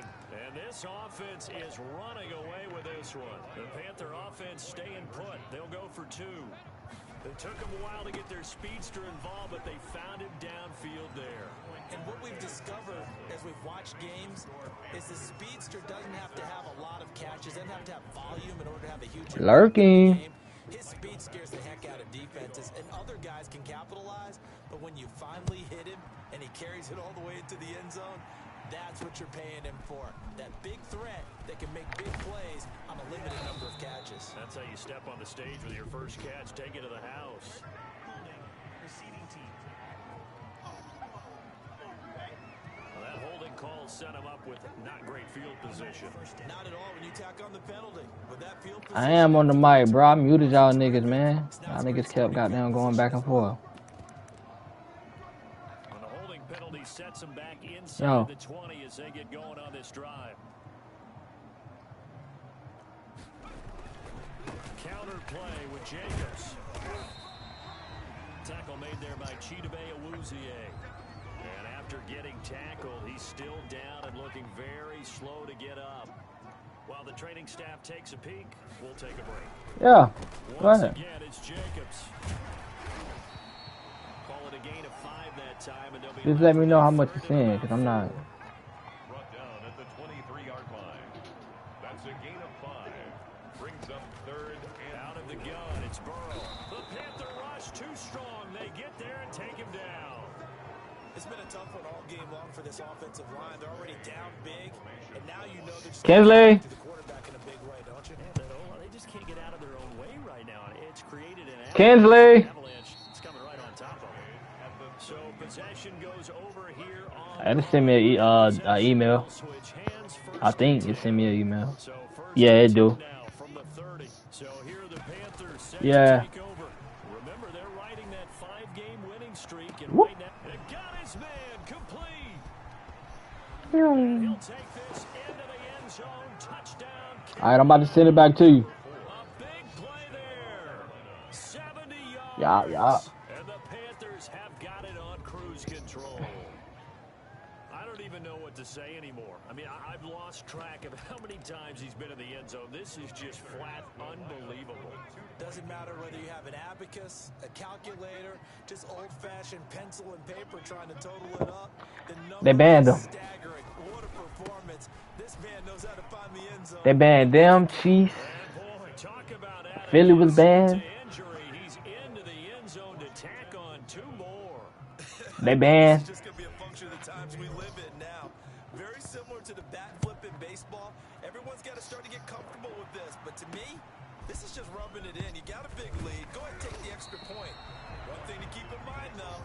[SPEAKER 3] And this offense is running away with this one. The Panther offense staying put. They'll go for 2. It took them a while to get their speedster involved, but they found him downfield there.
[SPEAKER 1] And what we've discovered as we've watched games is the speedster doesn't have to have a lot of catches, doesn't have to have volume in order to have a huge
[SPEAKER 2] Lurking.
[SPEAKER 1] game. His speed scares the heck out of defenses, and other guys can capitalize, but when you finally hit him and he carries it all the way into the end zone, that's what you're paying him for. That big threat that can make big plays on a limited number of catches.
[SPEAKER 3] That's how you step on the stage with your first catch, take it to the house. Well, that holding call set him up with not great field position.
[SPEAKER 1] Not at all when you tack on the penalty. With that field position,
[SPEAKER 2] I am on the mic, bro. I muted y'all niggas, man. Y'all niggas kept goddamn going back and forth.
[SPEAKER 3] And the holding penalty sets him back inside
[SPEAKER 2] Yo.
[SPEAKER 3] the 20 as they get going on this drive. Counter play with Jacobs. Tackle made there by Chidobe Awuzie. And after getting tackled, he's still down and looking very slow to get up. While the training staff takes a peek, we'll take a break.
[SPEAKER 2] Yeah. Go
[SPEAKER 3] Once
[SPEAKER 2] ahead.
[SPEAKER 3] again, it's Jacobs. Call it a gain of 5 that time, and they'll be
[SPEAKER 2] Just let me know how much it's in, because I'm not.
[SPEAKER 4] Brought down at the 23-yard line. That's a gain of 5. Brings up third and
[SPEAKER 3] Out of the gun, it's Burrow. The Panther rush too strong. They get there and take him down.
[SPEAKER 1] it's been a tough long for this offensive line. They're already down big, and now you know they're just
[SPEAKER 2] Kinsley.
[SPEAKER 1] to the quarterback in a big way, don't you?
[SPEAKER 3] Yeah, but they just can't get out of their own way right now. It's created an
[SPEAKER 2] Kinsley.
[SPEAKER 3] avalanche. It's coming right on top of them. So possession goes over here on
[SPEAKER 2] I just send me an email. I think it sent me an email. Yeah, it do.
[SPEAKER 3] Now from the 30. So here are the Panthers set
[SPEAKER 2] Yeah.
[SPEAKER 3] to take over. Remember, they're riding that 5-game winning streak, and
[SPEAKER 2] Whoop.
[SPEAKER 3] right now, they got his man complete.
[SPEAKER 2] All
[SPEAKER 3] He'll take this into the end zone. Touchdown.
[SPEAKER 2] right, I'm about to send it back to you.
[SPEAKER 3] A big play there. 70 yards.
[SPEAKER 2] Yeah.
[SPEAKER 3] And the Panthers have got it on cruise control. I don't even know what to say anymore. I mean, I've lost track of how many times he's been in the end zone. This is just flat unbelievable.
[SPEAKER 1] Doesn't matter whether you have an abacus, a calculator, just old-fashioned pencil and paper trying to total it up. The
[SPEAKER 2] They banned
[SPEAKER 1] numbers
[SPEAKER 2] him.
[SPEAKER 1] are staggering. What a performance. This man knows how to find the end zone.
[SPEAKER 2] They banned them, Chiefs.
[SPEAKER 3] And boy, talk about adding
[SPEAKER 2] Philly was
[SPEAKER 3] insult
[SPEAKER 2] banned.
[SPEAKER 3] to injury. He's into the end zone to tack on 2 more.
[SPEAKER 2] They banned.
[SPEAKER 1] This is just going to be a function of the times we live in now. Very similar to the bat flip in baseball. Everyone's got to start to get comfortable with this. But to me, this is just rubbing it in. You got a big lead. Go ahead and take the extra point. One thing to keep in mind, though,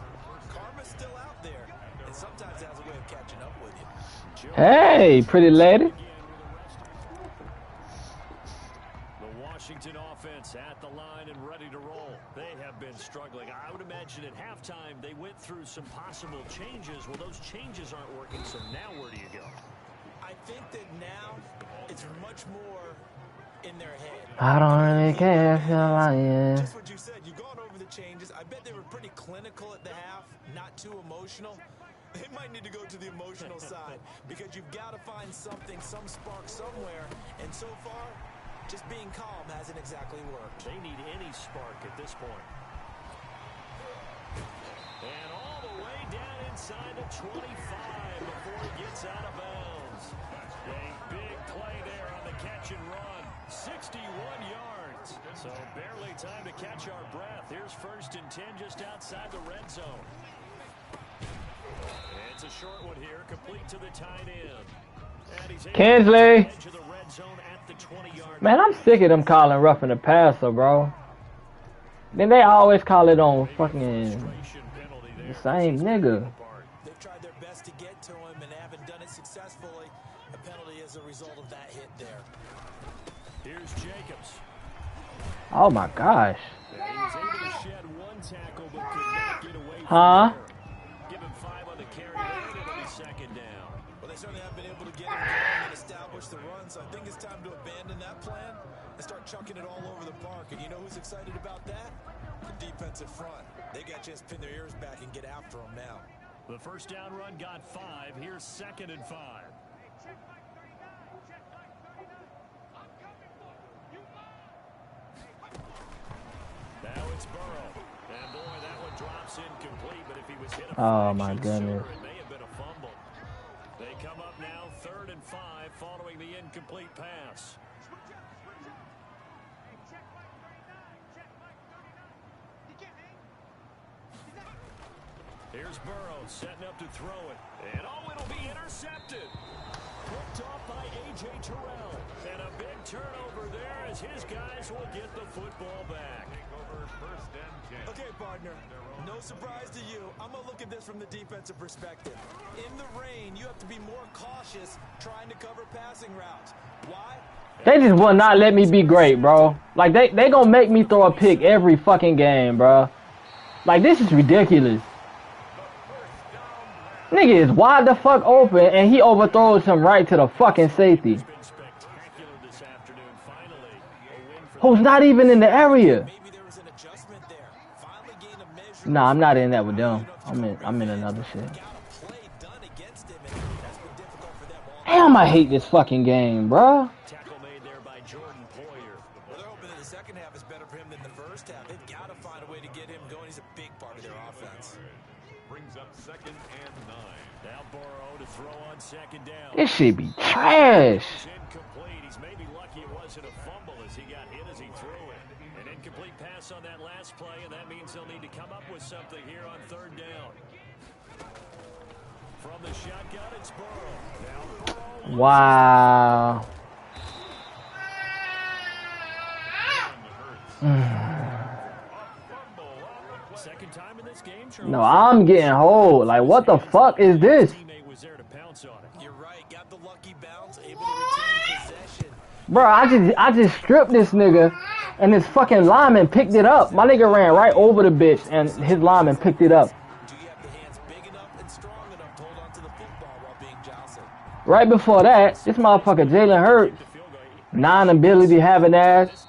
[SPEAKER 1] karma's still out there. And sometimes it has a way of catching up with you.
[SPEAKER 2] Hey, pretty lady.
[SPEAKER 3] The Washington offense at the line and ready to roll. They have been struggling. I would imagine at halftime they went through some possible changes. Well, those changes aren't working, so now where do you go?
[SPEAKER 1] I think that now it's much more in their head.
[SPEAKER 2] I don't really care if you're lying.
[SPEAKER 1] Just what you said, you've gone over the changes. I bet they were pretty clinical at the half, not too emotional. They might need to go to the emotional side because you've got to find something, some spark somewhere. And so far, just being calm hasn't exactly worked.
[SPEAKER 3] They need any spark at this point. And all the way down inside the 25 before he gets out of bounds. A big play there on the catch and run. 61 yards. So barely time to catch our breath. Here's 1st and 10 just outside the red zone. It's a short one here, complete to the tight end. And he's able to
[SPEAKER 2] Kinsley.
[SPEAKER 3] edge of the red zone at the 20-yard
[SPEAKER 2] Man, I'm sick of them calling roughing the passer, bro. Then they always call it on fucking the same nigga.
[SPEAKER 1] They've tried their best to get to him and haven't done it successfully. A penalty as a result of that hit there.
[SPEAKER 3] Here's Jacobs.
[SPEAKER 2] Oh my gosh.
[SPEAKER 3] He was able to shed 1 tackle but could not get away from
[SPEAKER 2] Huh?
[SPEAKER 3] there. Give him 5 on the carry there, it'll be 2nd down.
[SPEAKER 1] Well, they certainly have been able to get him going and establish the run, so I think it's time to abandon that plan and start chucking it all over the park. And you know who's excited about that? The defensive front. They got a chance to pin their ears back and get after him now.
[SPEAKER 3] The 1st down run got 5. Here's 2nd and 5. Now it's Burrow. And boy, that one drops incomplete, but if he was hit a
[SPEAKER 2] Oh my
[SPEAKER 3] fraction
[SPEAKER 2] goodness.
[SPEAKER 3] sooner, it may have been a fumble. They come up now 3rd and 5 following the incomplete pass. Here's Burrow setting up to throw it. And oh, it'll be intercepted. Picked off by A.J. Terrell. And a big turnover there as his guys will get the football back.
[SPEAKER 1] Okay, partner, no surprise to you. I'm going to look at this from the defensive perspective. In the rain, you have to be more cautious trying to cover passing routes. Why?
[SPEAKER 2] They just will not let me be great, bro. Like, they gonna make me throw a pick every fucking game, bro. Like, this is ridiculous. Nigga is wide the fuck open, and he overthrows him right to the fucking safety.
[SPEAKER 3] It's been spectacular this afternoon. Finally, a win for
[SPEAKER 2] Who's not even in the area.
[SPEAKER 1] Maybe there was an adjustment there. Finally gained a measure.
[SPEAKER 2] Nah, I'm not in that with them. I'm in another shit.
[SPEAKER 1] Got a play done against him, and that's been difficult for them all.
[SPEAKER 2] Damn, I hate this fucking game, bro.
[SPEAKER 3] tackle made there by Jordan Poyer.
[SPEAKER 1] Well, they're hoping that the second half is better for him than the first half. They've got to find a way to get him going. He's a big part of their offense.
[SPEAKER 4] Brings up 2nd and 9.
[SPEAKER 3] Now Burrow to throw on 2nd down.
[SPEAKER 2] This shit be trash.
[SPEAKER 3] It's incomplete. He's maybe lucky it wasn't a fumble as he got hit as he threw it. An incomplete pass on that last play, and that means they'll need to come up with something here on 3rd down. From the shotgun, it's Burrow. Now Burrow.
[SPEAKER 2] Wow.
[SPEAKER 3] Second time in this game,
[SPEAKER 2] No, I'm getting hold. Like, what the fuck is this?
[SPEAKER 1] You're right. Got the lucky bounce, able to retain possession.
[SPEAKER 2] Bro, I just stripped this nigga, and this fucking lineman picked it up. My nigga ran right over the bitch, and his lineman picked it up.
[SPEAKER 1] Do you have the hands big enough and strong enough to hold on to the football while being jostled?
[SPEAKER 2] Right before that, this motherfucker Jalen Hurts, non-ability having ass,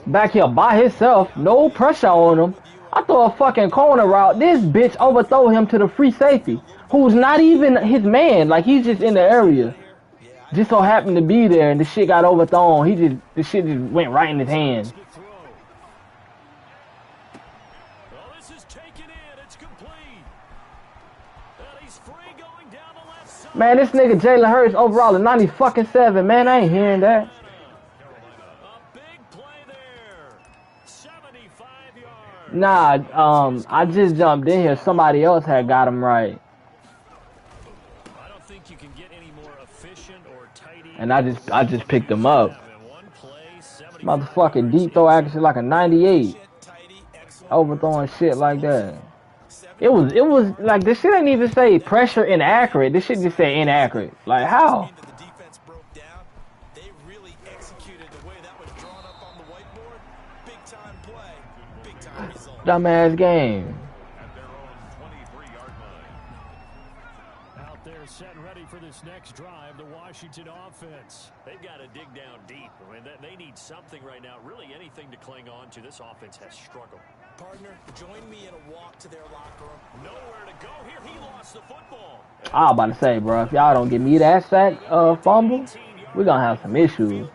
[SPEAKER 2] back here by himself, no pressure on him. I throw a fucking corner route. This bitch overthrow him to the free safety, who's not even his man. Like, he's just in the area. Just so happened to be there, and the shit got overthrown. The shit just went right in his hand. Man, this nigga Jalen Hurts overall a 90-7. Man, I ain't hearing that. Nah, I just jumped in here. Somebody else had got him right.
[SPEAKER 3] I don't think you can get any more efficient or tidy.
[SPEAKER 2] And I just picked him up. Motherfucking deep throw accuracy like a 98. Overthrowing shit like that. It was like, this shit ain't even say pressure inaccurate. This shit just say inaccurate. Like, how? Dumbass game.
[SPEAKER 3] Out there set and ready for this next drive, the Washington offense. They've got to dig down deep. I mean, they need something right now, really anything to cling on to. This offense has struggled.
[SPEAKER 1] Partner, join me in a walk to their locker room.
[SPEAKER 3] Nowhere to go here. He lost the football.
[SPEAKER 2] I was about to say, bro, if y'all don't give me that sack fumble, we're gonna have some issues.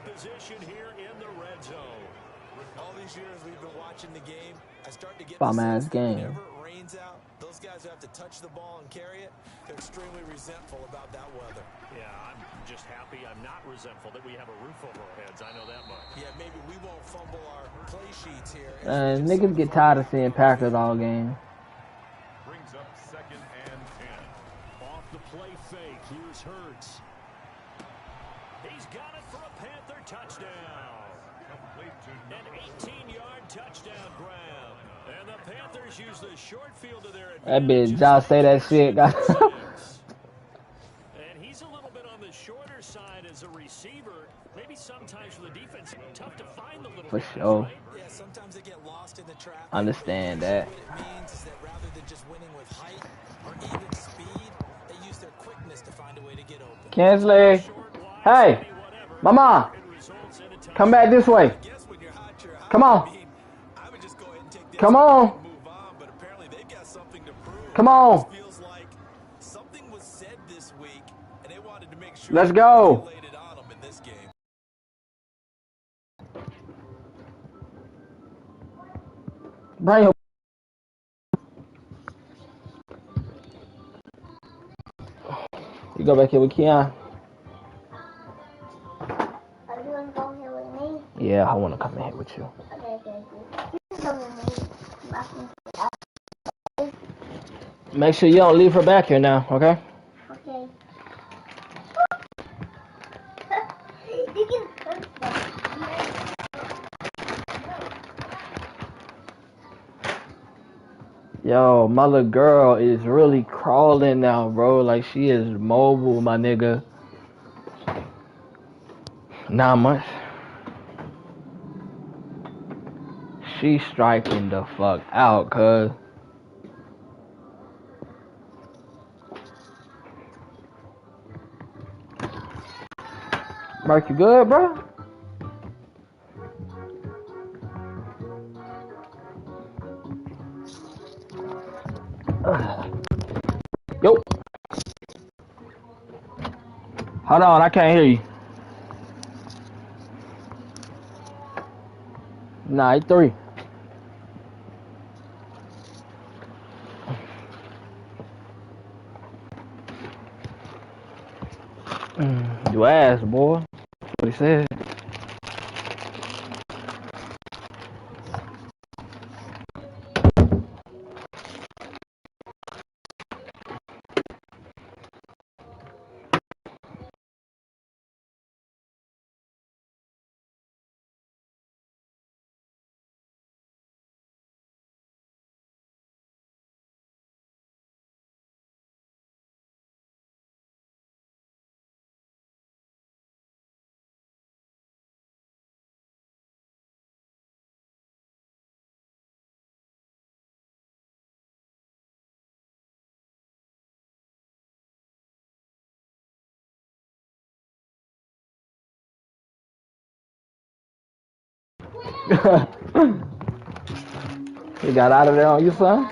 [SPEAKER 1] All these years we've been watching the game, I start to get
[SPEAKER 2] Bum-ass game.
[SPEAKER 1] whenever it rains out, those guys who have to touch the ball and carry it, they're extremely resentful about that weather.
[SPEAKER 3] Yeah, I'm just happy I'm not resentful that we have a roof over our heads. I know that much.
[SPEAKER 1] Yeah, maybe we won't fumble our play sheets here.
[SPEAKER 2] Niggas get tired of seeing Packers all game.
[SPEAKER 4] Brings up 2nd and 10.
[SPEAKER 3] Off the play fake, here's Hurts. He's got it for a Panther touchdown. An 18-yard touchdown grab. And the Panthers use the short field to their advantage.
[SPEAKER 2] That bitch, y'all say that shit.
[SPEAKER 3] And he's a little bit on the shorter side as a receiver. Maybe sometimes for the defense, tough to find the little
[SPEAKER 2] For
[SPEAKER 3] guys,
[SPEAKER 2] sure.
[SPEAKER 3] right?
[SPEAKER 1] Yeah, sometimes they get lost in the traffic.
[SPEAKER 2] Understand that.
[SPEAKER 1] What it means is that rather than just winning with height or even speed, they use their quickness to find a way to get open.
[SPEAKER 2] Kinsley, hey, mama, come back this way. Come on. Come on. Come on. Let's go. Bring your You go back here with Keon?
[SPEAKER 5] Are you gonna go here with me?
[SPEAKER 2] Yeah, I want to come in here with you.
[SPEAKER 5] Okay. You come with me.
[SPEAKER 2] Make sure you don't leave her back here now, okay?
[SPEAKER 5] Okay. You can hurt them.
[SPEAKER 2] Yo, my little girl is really crawling now, bro. Like, she is mobile, my nigga. 9 months. She's striking the fuck out, cuz. Mark, you good, bro? Yo. Hold on, I can't hear you. Nah, it's 3. You ass, boy. That's what he said. You got out of there on you, son?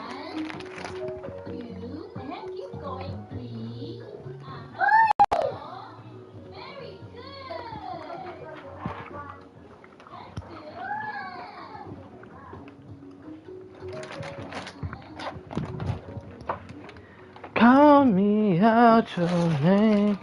[SPEAKER 2] Call me out your name.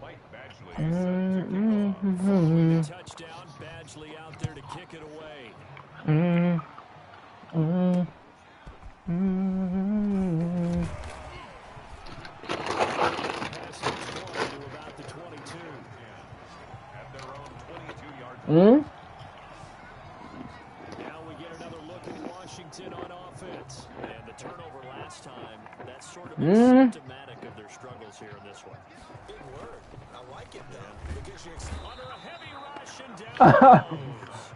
[SPEAKER 4] Mike Badgley is set to kick off.
[SPEAKER 3] Following the touchdown, Badgley out there to kick it away. Passing 20 to about the 22.
[SPEAKER 4] At their own 22-yard line.
[SPEAKER 3] Now we get another look at Washington on offense. And the turnover last time, that's sort of symptomatic of their struggles here in this one.
[SPEAKER 1] Big word. I like it, though, because you're
[SPEAKER 3] Under a heavy rush and down goes.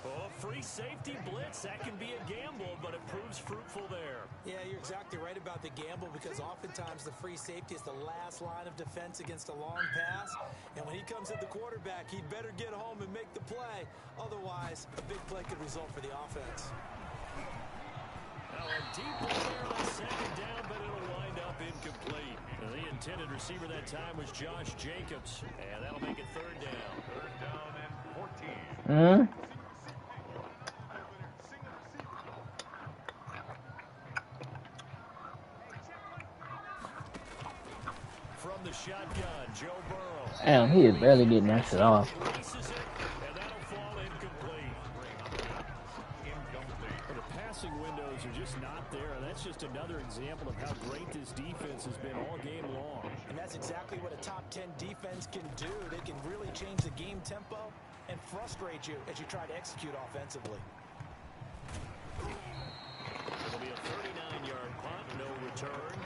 [SPEAKER 3] Oh, free safety blitz. That can be a gamble, but it proves fruitful there.
[SPEAKER 1] Yeah, you're exactly right about the gamble because oftentimes the free safety is the last line of defense against a long pass. And when he comes at the quarterback, he'd better get home and make the play. Otherwise, a big play could result for the offense.
[SPEAKER 3] Now a deep ball there on second down, but it'll wind up incomplete. And the intended receiver that time was Josh Jacobs. And that'll make it third down.
[SPEAKER 4] Third down and 14.
[SPEAKER 3] From the shotgun, Joe Burrow.
[SPEAKER 2] Damn, he is barely getting that shit off.
[SPEAKER 3] Releases it, and that'll fall incomplete. Well, the passing windows are just not there, and that's just another example of how great this defense has been all game long.
[SPEAKER 1] And that's exactly what a top 10 defense can do. They can really change the game tempo and frustrate you as you try to execute offensively.
[SPEAKER 3] It'll be a 39-yard punt, no return.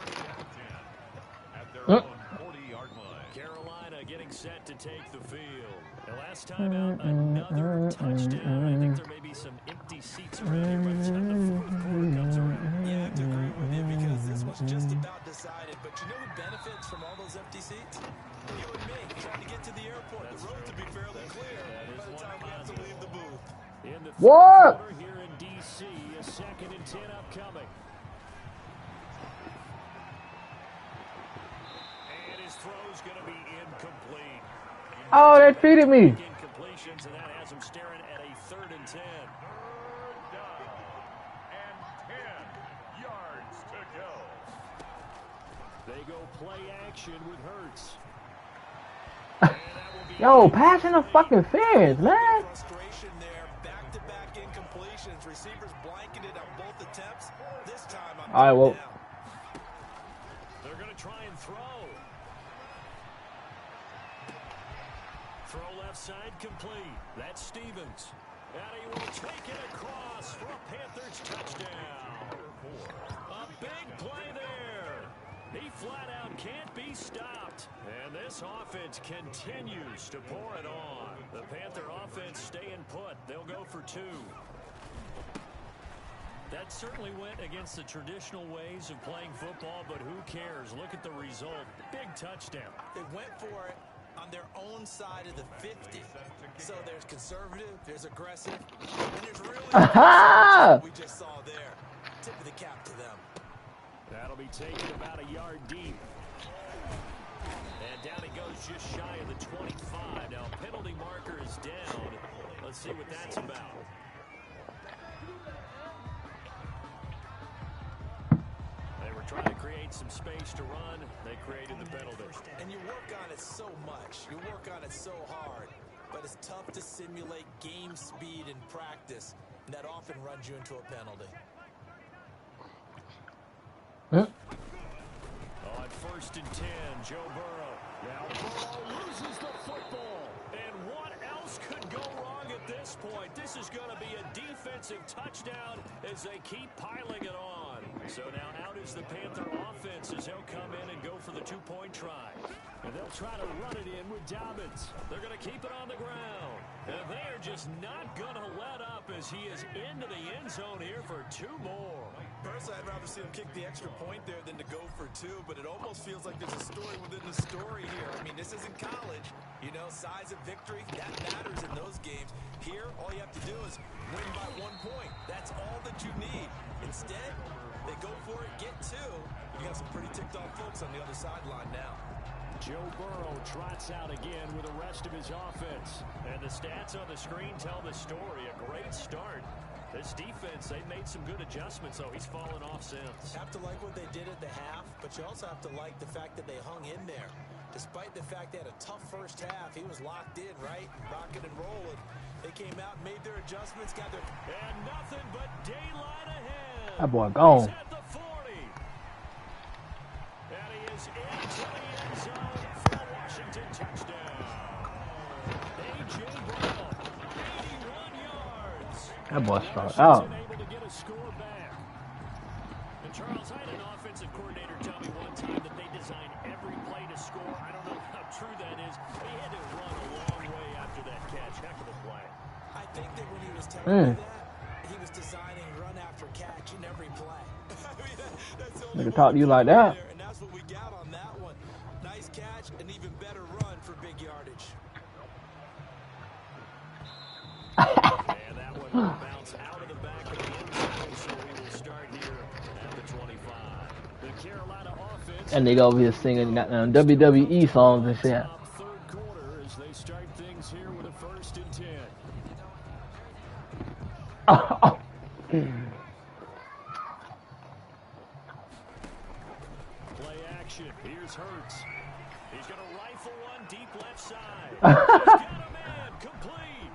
[SPEAKER 4] At their own 40-yard line.
[SPEAKER 3] Carolina getting set to take the field. The last time out, another touchdown. I think there may be some empty seats around here by the time the fourth quarter comes around.
[SPEAKER 1] Yeah, I have to agree with you because this was just about decided. But you know who benefits from all those empty seats? You and me, trying to get to the airport. The road to be fairly clear by the time we have to leave the booth.
[SPEAKER 3] In the
[SPEAKER 2] What?
[SPEAKER 3] quarter here in D.C., a 2nd and 10 upcoming. And his throw's going to be incomplete.
[SPEAKER 2] Oh, they treated me.
[SPEAKER 3] Incompletions, and that has him staring at a 3rd and 10.
[SPEAKER 4] Third down and 10 yards to go.
[SPEAKER 3] They go play action with Hurts.
[SPEAKER 2] Yo, passing the fucking fence, man.
[SPEAKER 1] Frustration there. Back-to-back incompletions. Receivers blanketed on both attempts. This time I'm
[SPEAKER 2] All right, well.
[SPEAKER 1] down.
[SPEAKER 3] They're going to try and throw. Throw left side complete. That's Stevens. And he will take it across for a Panthers touchdown. A big play there. He flat out can't be stopped. And this offense continues to pour it on. The Panther offense staying put. They'll go for 2. That certainly went against the traditional ways of playing football, but who cares? Look at the result. Big touchdown.
[SPEAKER 1] They went for it on their own side of the 50. So there's conservative, there's aggressive, and there's really what we just saw there. Tip of the cap to them.
[SPEAKER 3] That'll be taken about a yard deep. And down he goes just shy of the 25. Now penalty marker is down. Let's see what that's about. They were trying to create some space to run. They created the penalty.
[SPEAKER 1] And you work on it so much. You work on it so hard. But it's tough to simulate game speed in practice. And that often runs you into a penalty.
[SPEAKER 2] Huh?
[SPEAKER 3] On 1st and 10, Joe Burrow. Now Burrow loses the football. And what else could go wrong at this point? This is going to be a defensive touchdown as they keep piling it on. So now out is the Panther offense as they'll come in and go for the 2-point try. And they'll try to run it in with Dobbins. They're going to keep it on the ground. And they are just not going to let up as he is into the end zone here for 2 more.
[SPEAKER 1] Personally, I'd rather see him kick the extra point there than to go for 2, but it almost feels like there's a story within the story here. I mean, this isn't college. You know, size of victory, that matters in those games. Here, all you have to do is win by 1 point. That's all that you need. Instead, they go for it, get 2. You got some pretty ticked off folks on the other sideline now.
[SPEAKER 3] Joe Burrow trots out again with the rest of his offense. And the stats on the screen tell the story. A great start. This defense, they made some good adjustments, though. He's fallen off since.
[SPEAKER 1] Have to like what they did at the half, but you also have to like the fact that they hung in there. Despite the fact they had a tough first half, he was locked in, right? Rocking and rolling. They came out and made their adjustments, got their...
[SPEAKER 3] And nothing but daylight ahead.
[SPEAKER 2] That boy gone.
[SPEAKER 3] He's at the 40. And he is into the end zone for a Washington touchdown. A.J. Brown, 81 yards.
[SPEAKER 2] That boy struck out.
[SPEAKER 3] Able to get a score back. And Charles, I had an offensive coordinator tell me one time that they design every play to score. I don't know how true that is. He had to run a long way after that catch. Heck of a play.
[SPEAKER 1] I think that when he was telling me that, he was designing run after catch in every play. I mean, that's the only
[SPEAKER 2] Nigga talk to you like that.
[SPEAKER 1] and that's what we got on that one. Nice catch, an even better run for big yardage.
[SPEAKER 3] And that one will bounce out of the back of the end zone, so we will start here at the 25. The Carolina offense.
[SPEAKER 2] That nigga over here singing goddamn WWE songs and shit.
[SPEAKER 3] Top third quarter as they start things here with a 1st and 10. Play action. Here's Hurts. He's going to rifle one deep left side. He's got a man complete.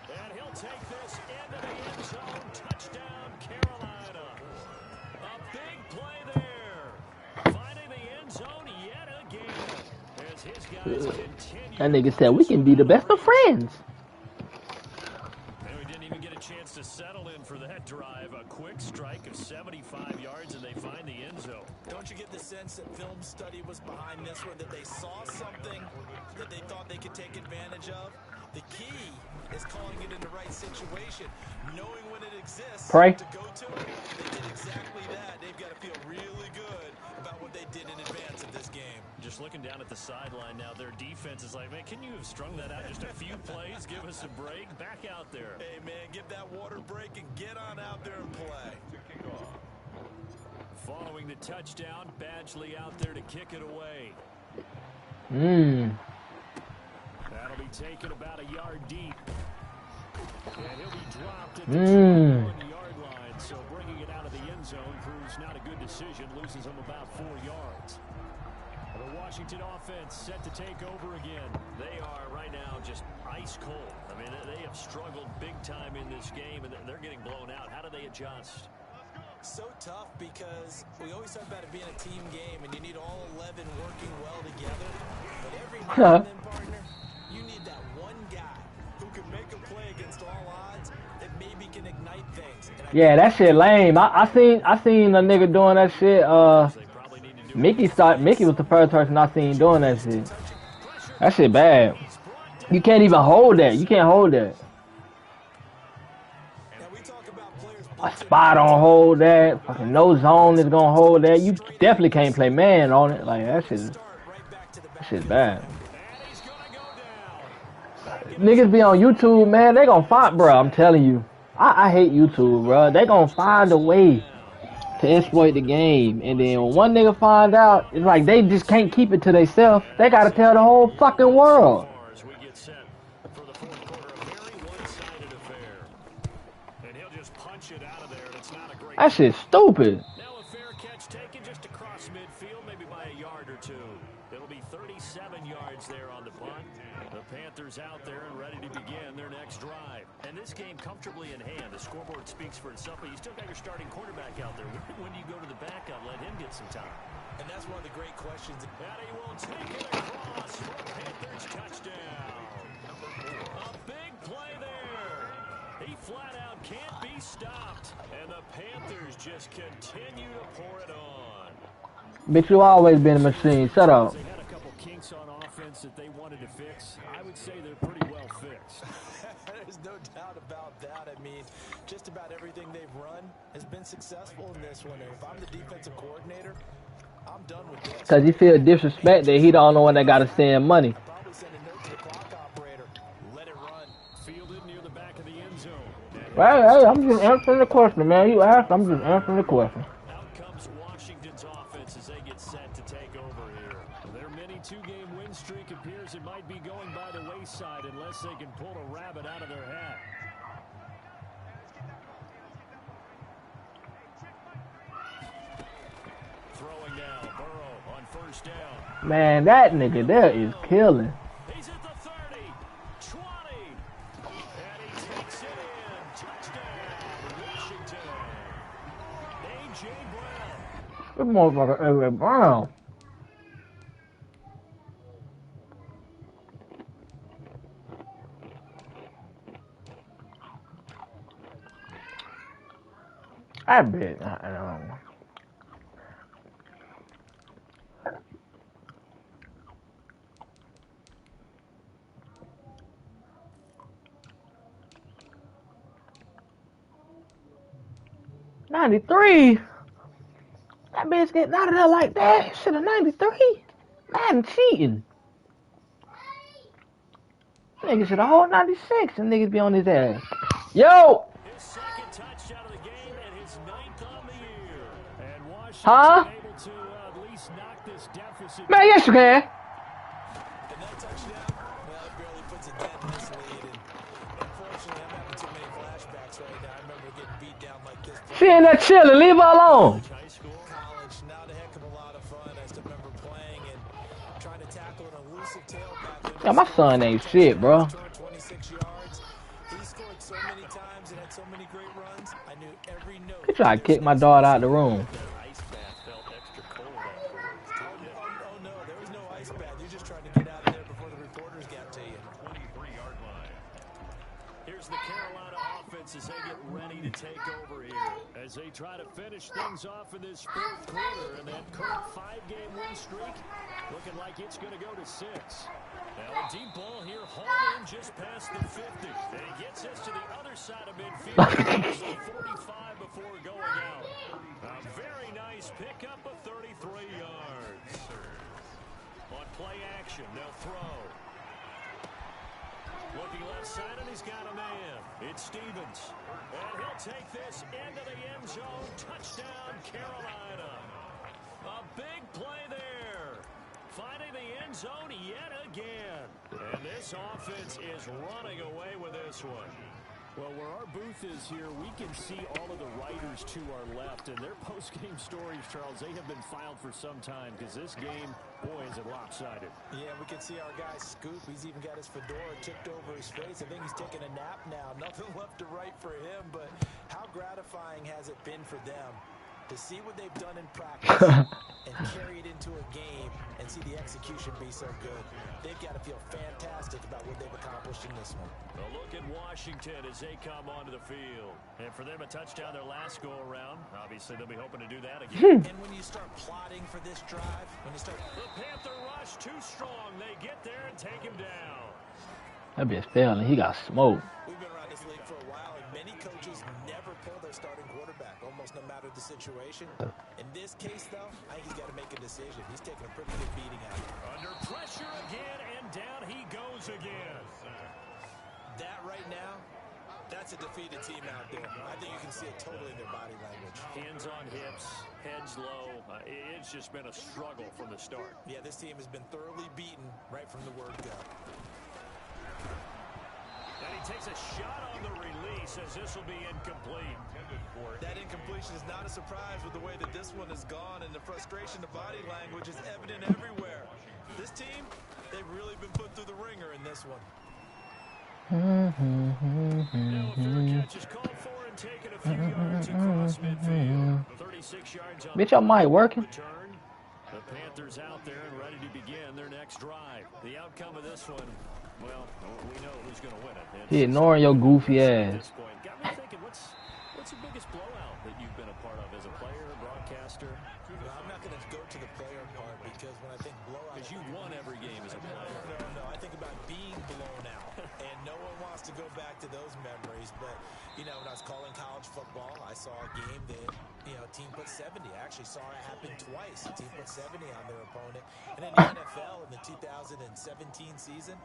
[SPEAKER 3] And he'll take this into the end zone. Touchdown, Carolina. A big play there. Finding the end zone yet again. As his guys continue.
[SPEAKER 2] That nigga said we can be the best of friends.
[SPEAKER 3] And we didn't even get a chance to settle in for that drive. A quick strike of 75 yards, and they find the end zone.
[SPEAKER 1] Don't you get the sense that film study was behind this one, that they saw something that they thought they could take advantage of? The key is calling it in the right situation, knowing when it exists
[SPEAKER 2] Pray.
[SPEAKER 1] to go to it. They did exactly that. They've got to feel really good about what they did in advance of this game.
[SPEAKER 3] Just looking down at the sideline now, their defense is like, man, can you have strung that out just a few plays? Give us a break. Back out there.
[SPEAKER 1] Hey, man, give that water break and get on out there and play.
[SPEAKER 3] Following the touchdown, Badgley out there to kick it away. That'll be taken about a yard deep. And he'll be dropped at the 21-yard line. So bringing it out of the end zone proves not a good decision. Loses him about 4 yards. The Washington offense set to take over again. They are right now just ice cold. I mean, they have struggled big time in this game, and they're getting blown out. How do they adjust?
[SPEAKER 1] So tough because we always talk about it being a team game, and you need all 11 working well together. But every now and then, partner, you need that one guy who can make a play against all odds that maybe can ignite things.
[SPEAKER 2] Yeah, that shit lame. I seen a nigga doing that shit. Mickey was the first person I seen doing that shit. That shit bad. You can't even hold that. You can't hold that. A spot don't hold that. Fucking no zone is gonna hold that. You definitely can't play man on it. Like that shit's bad. Niggas be on YouTube, man. They gonna find, bro. I'm telling you. I hate YouTube, bro. They gonna find a way to exploit the game, and then when one nigga find out, it's like they just can't keep it to themselves. They gotta tell the whole fucking world. That shit's stupid.
[SPEAKER 3] Now a fair catch taken just across midfield, maybe by a yard or two. It'll be 37 yards there on the punt. The Panthers out there and ready to begin their next drive. And this game comfortably in hand. The scoreboard speaks for itself, but you still got your starting quarterback out there. When do you go to the backup? Let him get some time.
[SPEAKER 1] And that's one of the great questions.
[SPEAKER 3] And he will take it across for a Panthers touchdown. A big play there. He flat out can't be stopped. And the Panthers just continue to pour it on.
[SPEAKER 2] Bitch, you always been a machine. Shut up.
[SPEAKER 3] They had a couple kinks on offense that they wanted wanted to fix, I would say they're pretty well fixed.
[SPEAKER 1] There's no doubt about that. I mean, just about everything they've run has been successful in this one. And if I'm the defensive coordinator, I'm done with this.
[SPEAKER 2] Because he feel disrespect that he the only one that got to send money.
[SPEAKER 1] I'll probably send a note to the clock operator. Let it run.
[SPEAKER 3] Fielded near the back of the end zone.
[SPEAKER 2] Hey, I'm just answering the question, man. You asked, I'm just answering the question.
[SPEAKER 3] Out comes Washington's offense as they get set to take over here. Their mini two-game win streak appears it might be going by the wayside unless they can pull a rabbit out of their hat. Throwing now, Burrow on first down.
[SPEAKER 2] Man, that nigga there is killing.
[SPEAKER 3] He's at the 30, 20, and he takes it in. Touchdown, Washington. A.J. Brown.
[SPEAKER 2] This motherfucker A.J. Brown. I bet. I don't know. '93. That bitch getting out of there like that. Shit, a 93. Man, cheating. Nigga should have hold 96 and niggas be on his ass. Yo!
[SPEAKER 3] His second touchdown of the game and his 9th on the year. And Washington
[SPEAKER 2] Huh?
[SPEAKER 3] able to at least knock this deficit.
[SPEAKER 2] Man, yes you can.
[SPEAKER 1] And that touchdown, well, it barely puts a dent in this lead. And unfortunately, I'm having too many flashbacks right now. I remember getting beat down like this.
[SPEAKER 2] She in there chilling. Leave her alone.
[SPEAKER 3] High school.
[SPEAKER 1] College, not a heck of a lot of fun. I still remember playing and trying to tackle an elusive tailback.
[SPEAKER 2] Yeah, my son ain't shit, bro.
[SPEAKER 1] 26 yards. He scored so many times and had so many great runs. I knew every note.
[SPEAKER 2] He tried to kick my daughter out the room.
[SPEAKER 3] Ice bath felt extra cold afterwards.
[SPEAKER 1] Oh, no, there was no ice bath. You're just trying to get out of there before the reporters got to you.
[SPEAKER 4] 23-yard line.
[SPEAKER 3] Here's the Carolina offense as they get ready to take over here. As they try to finish things off in this fourth quarter, and that current 5-game win streak looking like it's going to go to 6. Now a deep ball here, hauled in just past the 50. And he gets this to the other side of midfield. It's the 45 before going out. A very nice pickup of 33 yards. On play action, they'll throw. Looking left side, and he's got a man. It's Stevens. And he'll take this into the end zone. Touchdown, Carolina. A big play there. Finding the end zone yet again. And this offense is running away with this one. Well, where our booth is here, we can see all of the writers to our left. And their post-game stories, Charles, they have been filed for some time because this game, boy, is it lopsided.
[SPEAKER 1] Yeah, we can see our guy Scoop. He's even got his fedora tipped over his face. I think he's taking a nap now. Nothing left to write for him, but how gratifying has it been for them to see what they've done in practice and carry it into a game and see the execution be so good. They've got to feel fantastic about what they've accomplished in this one.
[SPEAKER 3] A look at Washington as they come onto the field. And for them, a touchdown their last go-around. Obviously, they'll be hoping to do that again.
[SPEAKER 1] And when you start plotting for this drive, when you start...
[SPEAKER 3] The Panther rush too strong. They get there and take him down.
[SPEAKER 2] That bitch fell and he got smoked.
[SPEAKER 1] We've been around this league for a while, and many coaches never pull their starting quarterback, almost no matter the situation. In this case, though, I think he's got to make a decision. He's taking a pretty good beating out here.
[SPEAKER 3] Under pressure again, and down he goes again.
[SPEAKER 1] That right now, that's a defeated team out there. I think you can see it totally in their body language.
[SPEAKER 3] Hands on hips, heads low. It's just been a struggle from the start.
[SPEAKER 1] Yeah, this team has been thoroughly beaten right from the word go.
[SPEAKER 3] And he takes a shot on the release as this will be incomplete.
[SPEAKER 1] That incompletion is not a surprise with the way that this one has gone, and the frustration, the body language is evident everywhere. This team, they've really been put through the ringer in this one.
[SPEAKER 3] Now a fair catch is called for and taken a few yards across midfield. 36 yards on
[SPEAKER 2] Bitch, your mic working?
[SPEAKER 3] return. The Panthers out there and ready to begin their next drive. The outcome of this one, well, we know who's going to win it.
[SPEAKER 2] He ignoring your goofy
[SPEAKER 3] At
[SPEAKER 2] ass.
[SPEAKER 3] this point, got me thinking, what's the biggest blowout that you've been a part of as a player, a broadcaster?
[SPEAKER 1] Well, I'm not going to go to the player part because when I think blowout...
[SPEAKER 3] Because you won every game as a player.
[SPEAKER 1] No, I think being blown out. And no one wants to go back to those memories. But, you know, when I was calling college football, I saw a game that, you know, a team put 70. I actually saw it happen twice. A team put 70 on their opponent. And in the NFL in the 2017 season,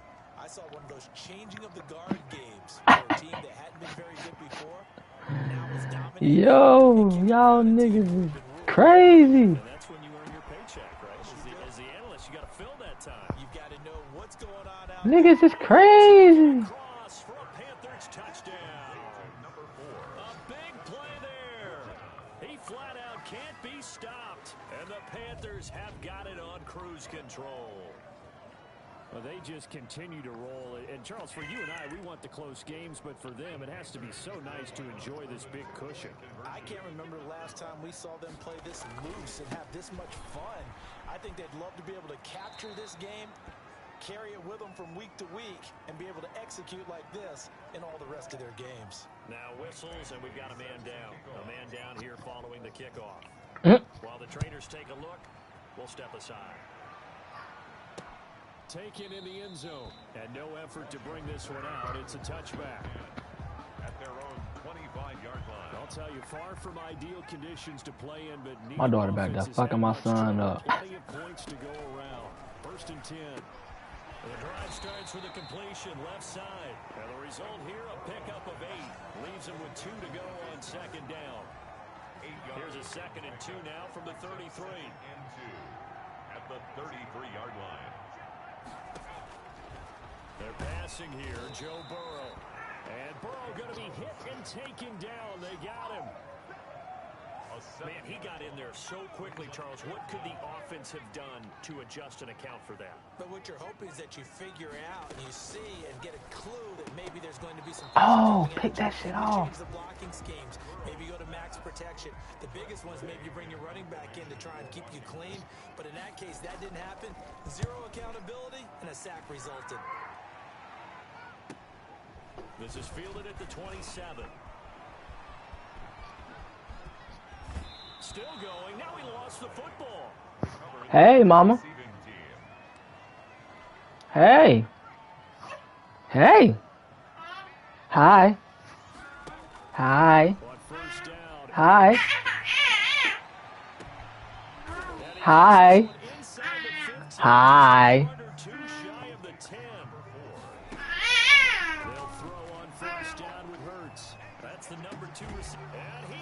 [SPEAKER 1] I saw one of those changing of the guard games where a team that hadn't been very good before now is dominating.
[SPEAKER 2] Yo, y'all niggas is crazy.
[SPEAKER 3] And that's when you earn your paycheck, right? As the analyst, you got to fill that time.
[SPEAKER 1] You've got to know what's going on out
[SPEAKER 2] Niggas is crazy.
[SPEAKER 3] Cross for a Panthers touchdown.
[SPEAKER 4] Number 4.
[SPEAKER 3] A big play there. He flat out can't be stopped. And the Panthers have got it on cruise control. Well, they just continue to roll. And, Charles, for you and I, we want the close games, but for them, it has to be so nice to enjoy this big cushion.
[SPEAKER 1] I can't remember the last time we saw them play this loose and have this much fun. I think they'd love to be able to capture this game, carry it with them from week to week, and be able to execute like this in all the rest of their games.
[SPEAKER 3] Now whistles, and we've got a man down. A man down here following the kickoff. While the trainers take a look, we'll step aside. Taken in the end zone, and no effort to bring this one out. It's a touchback.
[SPEAKER 4] At their own 25-yard line.
[SPEAKER 3] I'll tell you, far from ideal conditions to play in, but
[SPEAKER 2] My daughter back there fucking my son up.
[SPEAKER 3] Plenty of points to go around. 1st and 10. The drive starts with a completion left side. And the result here, a pickup of 8. Leaves him with 2 to go on 2nd down. Here's a 2nd and 2 now from the 33.
[SPEAKER 4] And 2 at the 33-yard line.
[SPEAKER 3] They're passing here, Joe Burrow. And Burrow going to be hit and taken down. They got him. Man, he got in there so quickly, Charles. What could the offense have done to adjust and account for that?
[SPEAKER 1] But what you're hoping is that you figure out and you see and get a clue that maybe there's going to be some...
[SPEAKER 2] Oh, pick that shit off.
[SPEAKER 1] Change the blocking schemes. Maybe go to max protection. The biggest ones, maybe you bring your running back in to try and keep you clean. But in that case, that didn't happen. 0 accountability, and a sack resulted.
[SPEAKER 3] This is fielded at the 27. Still going. Now he lost the football.
[SPEAKER 2] Hey, mama. Hey. Hey. Hi. Hi. Hi. Hi. Hi.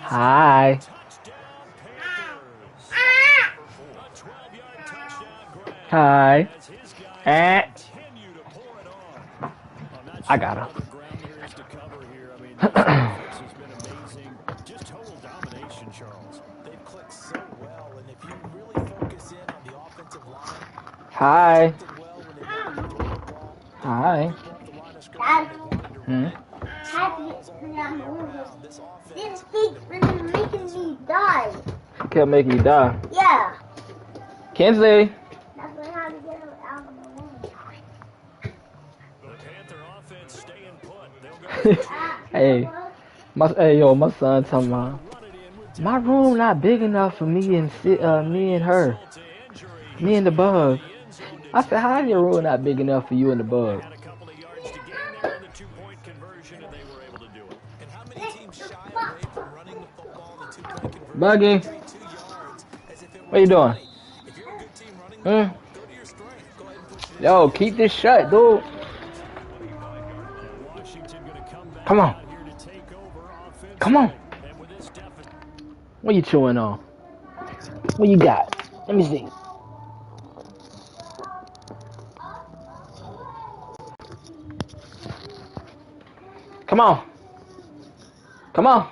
[SPEAKER 2] Hi. Hi. I got her.
[SPEAKER 3] Just total domination, Charles.
[SPEAKER 1] They've clicked so well, and if you really focus in on the offensive line,
[SPEAKER 2] Hi.
[SPEAKER 1] well
[SPEAKER 2] Hi.
[SPEAKER 5] This keeps making me die.
[SPEAKER 2] Kept making you die.
[SPEAKER 5] Yeah.
[SPEAKER 2] Kenzie.
[SPEAKER 5] That's what how to get out of the way.
[SPEAKER 3] The Panther offense staying put. They'll go.
[SPEAKER 2] Hey, my son talking about my room not big enough for me and her, me and the bug. I said, how is your room not big enough for you and the bug?
[SPEAKER 3] Had a couple of yards to gain there on the 2-point conversion, and they were able to do it.
[SPEAKER 1] And how many teams shy away from running the football in the 2-point conversion?
[SPEAKER 2] Buggy,
[SPEAKER 1] 2 yards, as if it
[SPEAKER 2] what you
[SPEAKER 1] was
[SPEAKER 2] doing?
[SPEAKER 1] 20. If you're a good team running the ball, go to your strength. Go ahead and push it in.
[SPEAKER 2] Yo, keep this shut, dude.
[SPEAKER 3] Washington going to come back
[SPEAKER 2] Come on.
[SPEAKER 3] out here to take over offensively.
[SPEAKER 2] Come on.
[SPEAKER 3] And with this deficit,
[SPEAKER 2] What you chewing on? What you got? Let me see. Come on. Come on.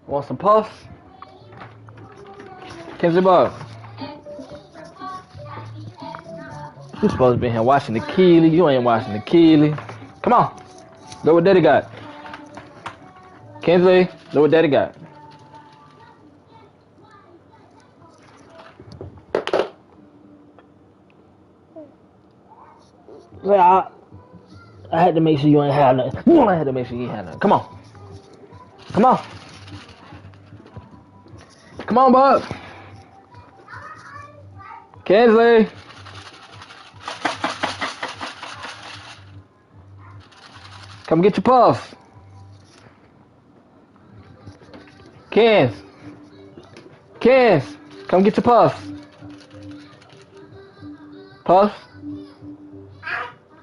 [SPEAKER 2] Want some puffs? Kenzie Bug. You supposed to be here watching the Keely. You ain't watching the Keely. Come on. Look what Daddy got. Kenzie, look what Daddy got. Well, I had to make sure you ain't had nothing. I had to make sure you ain't had nothing. Come on. Come on. Come on, Bug. Kensley. Come get your puff. Kens. Come get your puff. Puff.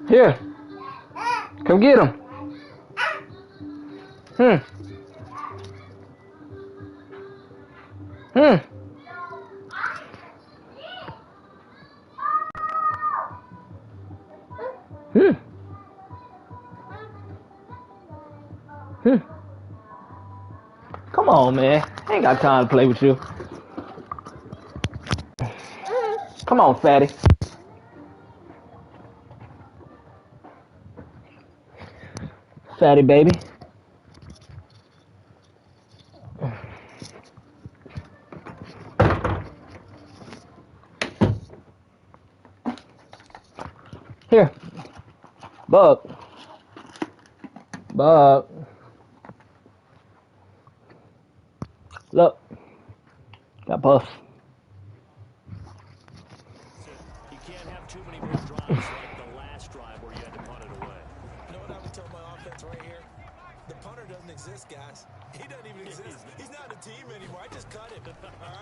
[SPEAKER 2] Here. Come get him. Hmm. Hmm. Hmm. Hmm. Come on, man. I ain't got time to play with you. Come on, fatty. Fatty baby. Here. Bug. Look. Got puff.
[SPEAKER 3] You can't have too many more drives like the last drive where you had to punt it away.
[SPEAKER 1] You know what I would tell my offense right here? The punter doesn't exist, guys. He doesn't even exist. He's not a team anymore. I just cut him. All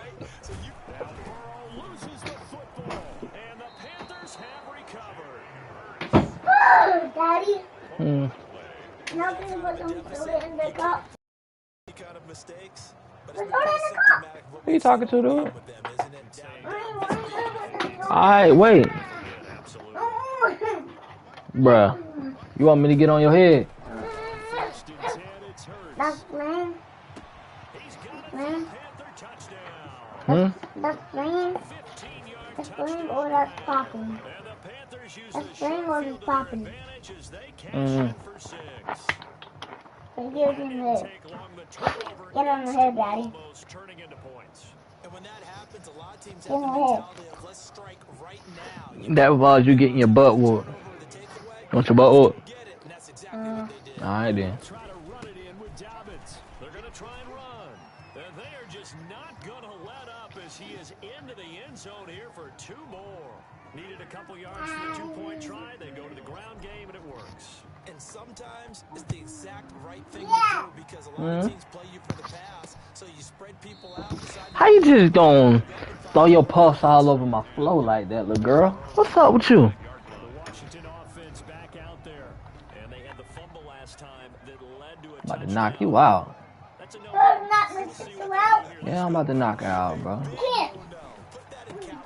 [SPEAKER 1] right? So you...
[SPEAKER 3] Now Burrow loses the football, and the Panthers have recovered.
[SPEAKER 5] Daddy.
[SPEAKER 2] Hmm.
[SPEAKER 5] Now can you put some soda in the cup?
[SPEAKER 1] kind of mistakes. But
[SPEAKER 5] Let's
[SPEAKER 1] it's
[SPEAKER 5] go
[SPEAKER 1] been
[SPEAKER 5] to
[SPEAKER 1] pretty
[SPEAKER 5] the cup.
[SPEAKER 1] symptomatic of what
[SPEAKER 2] Who you
[SPEAKER 1] we've
[SPEAKER 2] talking
[SPEAKER 1] seen
[SPEAKER 2] to,
[SPEAKER 1] all
[SPEAKER 2] dude?
[SPEAKER 1] game with them, isn't it?
[SPEAKER 2] Alright, wait.
[SPEAKER 3] Absolutely.
[SPEAKER 2] Bruh. You want me to get on your head?
[SPEAKER 3] First and 10, it's Hurts.
[SPEAKER 5] That's green.
[SPEAKER 3] He's got it for
[SPEAKER 5] Green.
[SPEAKER 3] the Panther touchdown.
[SPEAKER 2] Hmm?
[SPEAKER 5] That's green.
[SPEAKER 3] 15-yard
[SPEAKER 5] That's
[SPEAKER 3] touchdown.
[SPEAKER 5] green or that's popping.
[SPEAKER 3] And the Panthers use
[SPEAKER 5] That's
[SPEAKER 3] the
[SPEAKER 5] green
[SPEAKER 3] short
[SPEAKER 5] or
[SPEAKER 3] field
[SPEAKER 5] it's
[SPEAKER 3] to their
[SPEAKER 5] popping.
[SPEAKER 3] advantage as they cash in for 6.
[SPEAKER 5] So here's
[SPEAKER 3] It
[SPEAKER 5] in
[SPEAKER 3] didn't
[SPEAKER 5] the
[SPEAKER 3] take long. The turnover
[SPEAKER 5] Get on the head, Daddy.
[SPEAKER 3] almost turning into points.
[SPEAKER 1] And when that happens, a lot of teams
[SPEAKER 5] Get
[SPEAKER 1] have the
[SPEAKER 5] on the head.
[SPEAKER 1] mentality of let's strike right now.
[SPEAKER 2] That was you getting your butt whooped. You want your butt whooped?
[SPEAKER 1] Get it, and that's exactly what they did.
[SPEAKER 2] Alright then.
[SPEAKER 3] They'll try to run it in with Dobbins. They're going to try and run. And they are just not going to let up as he is into the end zone here for 2 more. Needed a couple yards for the 2-point try. They go to the ground game, and it works.
[SPEAKER 1] And sometimes it's the exact right thing to do because a lot of teams play you for the pass, so you spread people out.
[SPEAKER 2] How you just gonna throw your puffs all over my flow like that, little girl? What's up with you?
[SPEAKER 3] The Washington offense back out there. And they had the fumble last time that led to a
[SPEAKER 2] I'm about to
[SPEAKER 3] touchdown.
[SPEAKER 2] knock you out.
[SPEAKER 3] That's a
[SPEAKER 5] Knock my
[SPEAKER 3] We'll see
[SPEAKER 5] sister
[SPEAKER 3] what
[SPEAKER 5] out.
[SPEAKER 3] they do here
[SPEAKER 2] Yeah, I'm about to knock her out, bro.
[SPEAKER 5] Can't.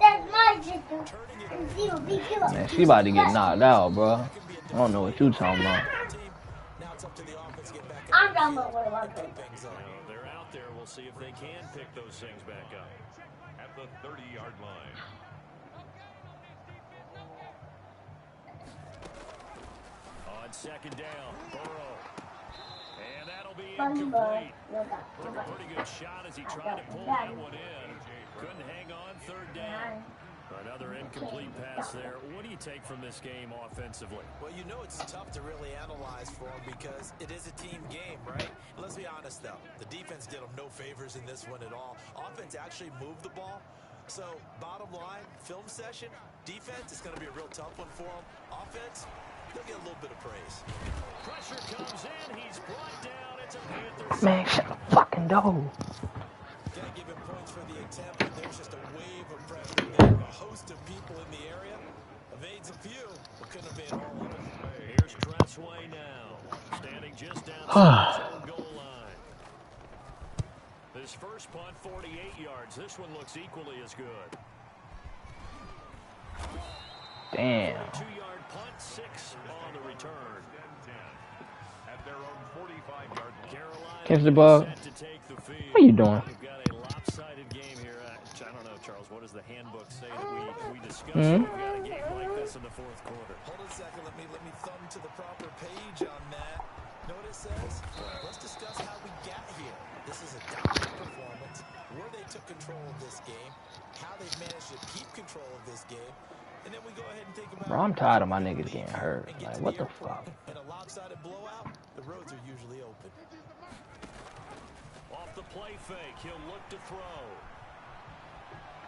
[SPEAKER 5] That's my sister. And she will beat you up.
[SPEAKER 2] Man, she about to get knocked out, bro. I don't know what you talking about.
[SPEAKER 1] Now it's up to the offense to get back
[SPEAKER 5] I'm talking about what about it.
[SPEAKER 1] things up.
[SPEAKER 3] They're out there. We'll see if they can pick those things back up.
[SPEAKER 4] At the 30-yard line.
[SPEAKER 3] On second down, Burrow. And that'll be
[SPEAKER 5] Funny
[SPEAKER 3] incomplete.
[SPEAKER 5] boy.
[SPEAKER 3] Took a pretty good shot as he tried to pull that one in. Couldn't hang on third down. Another incomplete pass there. What do you take from this game offensively?
[SPEAKER 1] Well, you know it's tough to really analyze for them because it is a team game, right? Let's be honest, though. The defense did them no favors in this one at all. Offense actually moved the ball. So, bottom line, film session, defense is going to be a real tough one for them. Offense, they'll get a little bit of praise.
[SPEAKER 3] Pressure comes in. He's brought down. It's a Panthers.
[SPEAKER 2] Man, shut the fucking door.
[SPEAKER 1] Gotta give him points for the attempt, but there's just a wave of pressure there. A host of people in the area. Evades a few, but couldn't evade all of them.
[SPEAKER 3] Here's Tressway now. Standing just outside his own goal line. His first punt, 48 yards. This one looks equally as good.
[SPEAKER 2] Damn.
[SPEAKER 3] 2-yard punt, 6 on the return.
[SPEAKER 4] At their own 45-yard line.
[SPEAKER 3] Carolina
[SPEAKER 2] Catch the ball.
[SPEAKER 3] set to take the field.
[SPEAKER 2] What are you doing?
[SPEAKER 3] We've got a lopsided game here. I don't know, Charles. What does the handbook say that we discussed? We've got a game like this in the fourth quarter.
[SPEAKER 1] Hold on a second. Let me thumb to the proper page on that. Know what it says? Let's discuss how we got here. This is a dominant performance, where they took control of this game, how they've managed to keep control of this game, and then we go ahead and think about.
[SPEAKER 2] Bro, I'm tired of my niggas getting hurt. Like, what the fuck?
[SPEAKER 1] In a lopsided blowout, the roads are usually open.
[SPEAKER 3] Off the play fake, he'll look to throw.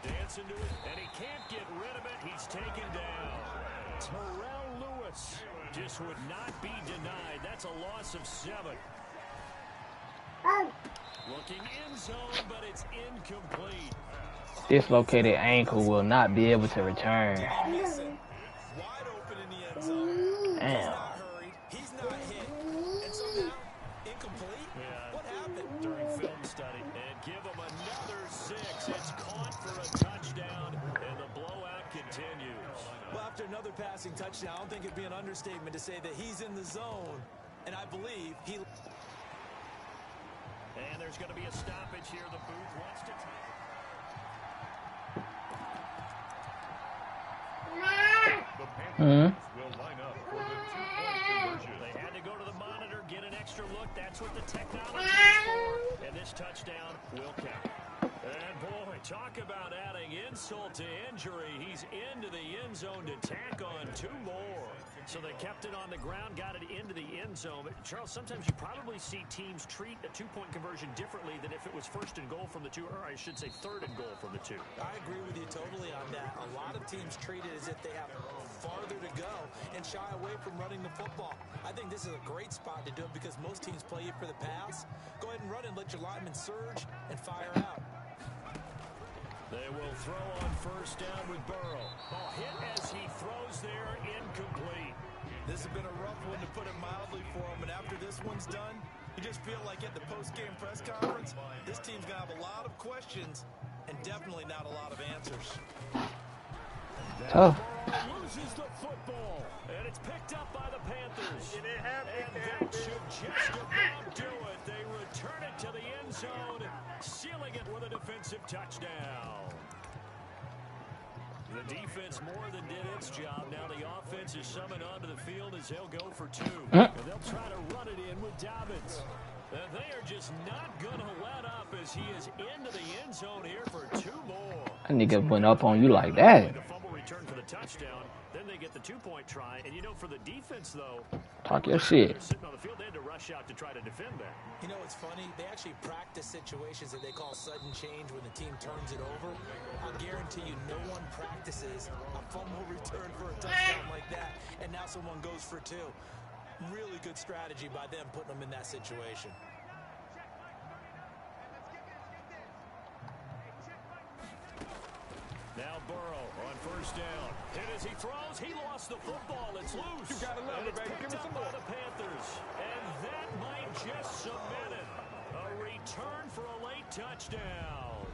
[SPEAKER 3] Dance into it, and he can't get rid of it. He's taken down. Terrell Lewis Just would not be denied. That's a loss of 7. Looking in zone, but it's incomplete.
[SPEAKER 2] Dislocated ankle will not be able to return.
[SPEAKER 1] Wide open in the end zone.
[SPEAKER 2] Damn.
[SPEAKER 1] He's not hurried. He's not hit. And somehow, incomplete?
[SPEAKER 3] Yeah.
[SPEAKER 1] What happened?
[SPEAKER 3] During film study. And give him another 6. It's caught for a touchdown, and the blowout continues.
[SPEAKER 1] Well, after another passing touchdown, I don't think it'd be an understatement to say that he's in the zone. And I believe he...
[SPEAKER 3] And there's going to be a stoppage here. The booth wants to take.
[SPEAKER 4] The Panthers will line up for the 2-point conversion.
[SPEAKER 3] They had to go to the monitor, get an extra look. That's what the technology is for. And this touchdown will count. And boy, talk about adding insult to injury. He's into the end zone to tack on 2 more. So they kept it on the ground, got it into the end zone. But Charles, sometimes you probably see teams treat a 2-point conversion differently than if it was 1st and goal from the 2, or I should say 3rd and goal from the 2.
[SPEAKER 1] I agree with you totally on that. A lot of teams treat it as if they have farther to go and shy away from running the football. I think this is a great spot to do it because most teams play you for the pass. Go ahead and run and let your linemen surge and fire out.
[SPEAKER 3] They will throw on 1st down with Burrow. Ball hit as he throws there, incomplete.
[SPEAKER 1] This has been a rough one, to put it mildly, for him. And after this one's done, you just feel like at the post-game press conference, this team's going to have a lot of questions and definitely not a lot of answers.
[SPEAKER 2] Tough.
[SPEAKER 3] Loses the football, and it's picked up by the Panthers. And that should just about do it. They return it to the end zone, sealing it with a defensive touchdown. The defense more than did its job. Now the offense is summoned onto the field as they'll go for 2. And they'll try to run it in with Dobbins. And they are just not going to let up as he is into the end zone here for 2 more.
[SPEAKER 2] That nigga went up on you like that.
[SPEAKER 3] The fumble return for the touchdown. Then they get the 2-point try. And you know, for the defense, though,
[SPEAKER 2] Talk your shit.
[SPEAKER 3] they're sitting on the field. They had to rush out to try to defend that.
[SPEAKER 1] You know, it's funny. They actually practice situations that they call sudden change when the team turns it over. I'll guarantee you no one practices a fumble return for a touchdown like that, and now someone goes for 2. Really good strategy by them putting them in that situation.
[SPEAKER 3] Now Burrow on 1st down. Hit as he throws. He lost the football. It's loose.
[SPEAKER 4] You gotta love it, baby. Give me some more.
[SPEAKER 3] By the Panthers. And that might just cement it. A return for a late touchdown.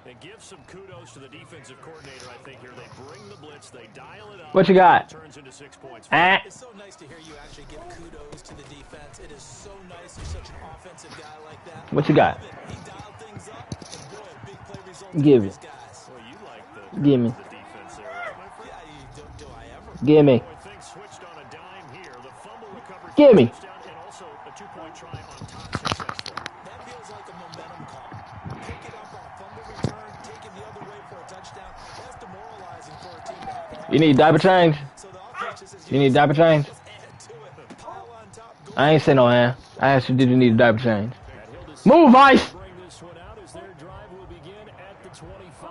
[SPEAKER 3] It gives some kudos to the defensive coordinator, I think, here. They bring the blitz. They dial it up.
[SPEAKER 2] What you got?
[SPEAKER 3] Turns into 6 points.
[SPEAKER 1] It's so nice to hear you actually give kudos to the defense. It is so nice you're such an offensive guy like that.
[SPEAKER 2] What you got?
[SPEAKER 1] He dialed things up, and boy, big play results
[SPEAKER 2] Give
[SPEAKER 1] for
[SPEAKER 2] it.
[SPEAKER 1] these guys.
[SPEAKER 3] Well, you like
[SPEAKER 2] Give me.
[SPEAKER 3] the defense there, right, my friend?
[SPEAKER 1] Yeah, do I ever?
[SPEAKER 2] Give me.
[SPEAKER 3] Boy, things switched on a dime here. The fumble recovery.
[SPEAKER 2] Give me.
[SPEAKER 3] And also a 2-point try on top successful.
[SPEAKER 1] That feels like a momentum call. Pick it up on a fumble return, take it the other way for a touchdown. That's demoralizing for a team to have.
[SPEAKER 2] You need diaper change?
[SPEAKER 1] So the offense just says,
[SPEAKER 2] You need diaper change?
[SPEAKER 1] just add to it. Pile on top. Go
[SPEAKER 2] I ain't say no hand. I asked you, did you need a diaper change? Move, Ice!
[SPEAKER 3] Bring this one out as their drive will begin at the 25.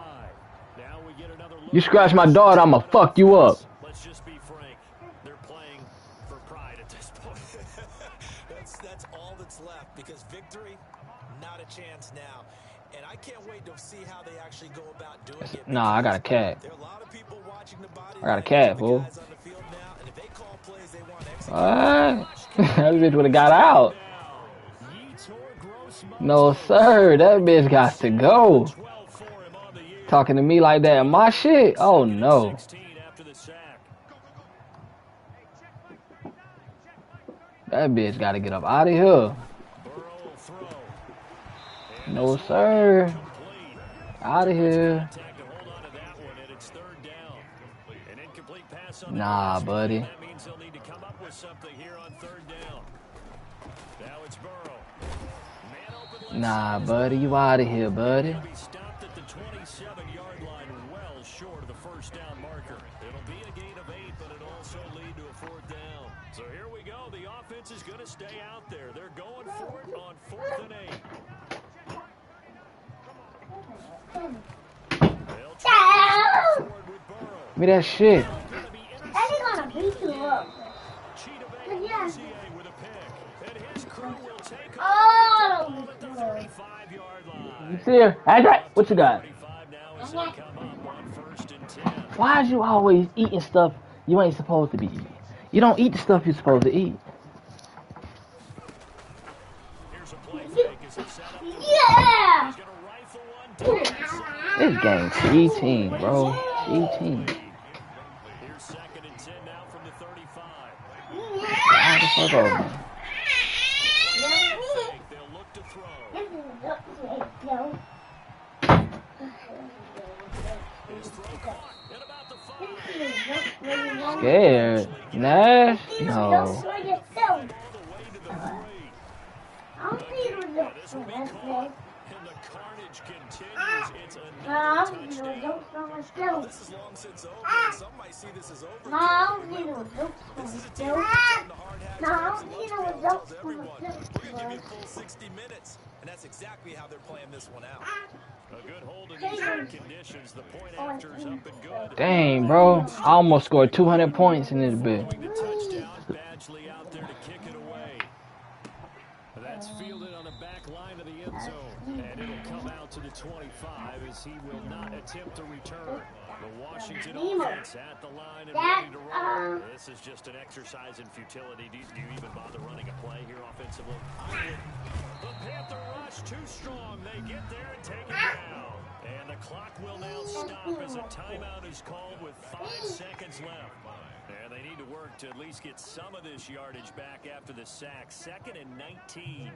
[SPEAKER 3] Now we get another look.
[SPEAKER 2] You scratch my daughter, I'ma fuck you up.
[SPEAKER 3] Let's just be frank. They're playing for pride at this point.
[SPEAKER 1] That's all that's left, because victory, not a chance now. And I can't wait to see how they actually go about doing it.
[SPEAKER 2] Nah, I got a cat.
[SPEAKER 1] There are a lot of people watching the body.
[SPEAKER 2] I got a cat, fool.
[SPEAKER 1] Guys on the field now, and if they call plays they want to execute.
[SPEAKER 2] What? That bitch would've got out. No, sir. That bitch got to go. Talking to me like that. My shit? Oh, no. That bitch got to get up out of here. No, sir. Out of here. Nah, buddy.
[SPEAKER 3] That means they'll need to come up with something here on 3rd down. Now it's Burrow.
[SPEAKER 2] Nah, buddy. You out of here, buddy.
[SPEAKER 3] Be stopped at the 27-yard line, well short of the 1st down marker. It'll be a gain of 8, but it'll also lead to a 4th down. So here we go. The offense is going to stay out there. They're going for it on 4th and 8. They'll try to forward with Burrow.
[SPEAKER 2] Give me that shit.
[SPEAKER 5] Daddy gonna
[SPEAKER 3] with a pick. And his crew will take
[SPEAKER 5] Oh,
[SPEAKER 3] at the 35-yard line.
[SPEAKER 2] You see her? That's right. What you got?
[SPEAKER 3] 35 now as they come up on 1st and 10.
[SPEAKER 2] Why is you always eating stuff you ain't supposed to be eating? You don't eat the stuff you're supposed to eat.
[SPEAKER 3] Here's a play fake as he set up.
[SPEAKER 5] yeah.
[SPEAKER 3] He's going to rifle one.
[SPEAKER 2] This game cheating, bro. Cheating.
[SPEAKER 3] Here's 2nd and 10 now from the 35.
[SPEAKER 2] How the fuck over?
[SPEAKER 3] Fake, they'll look to throw. His throw caught at about the 5.
[SPEAKER 2] Scared. Nash? No.
[SPEAKER 3] All the way to the 3. This will be caught, and the carnage continues. It's another touchdown.
[SPEAKER 1] This is long since over, and some might see this as over. This is a team that's on the hard hat. Tells everyone, we're going to give you a full 60 minutes. And that's exactly how they're playing this one out.
[SPEAKER 3] A good hold in these hard conditions. The point after's up and good.
[SPEAKER 2] Dang, bro. I almost scored 200 points in this bit.
[SPEAKER 3] The touchdown, Badgley out there to kick it away. That's fielded on the back line of the end zone. And it'll come out to the 25 as he will not attempt to return. The Washington offense at the line and ready to roll. This is just an exercise in futility. Do you even bother running a play here offensively? The Panther rush too strong. They get there and take it down. And the clock will now stop as a timeout is called with 5 seconds left. And they need to work to at least get some of this yardage back after the sack. 2nd and 19.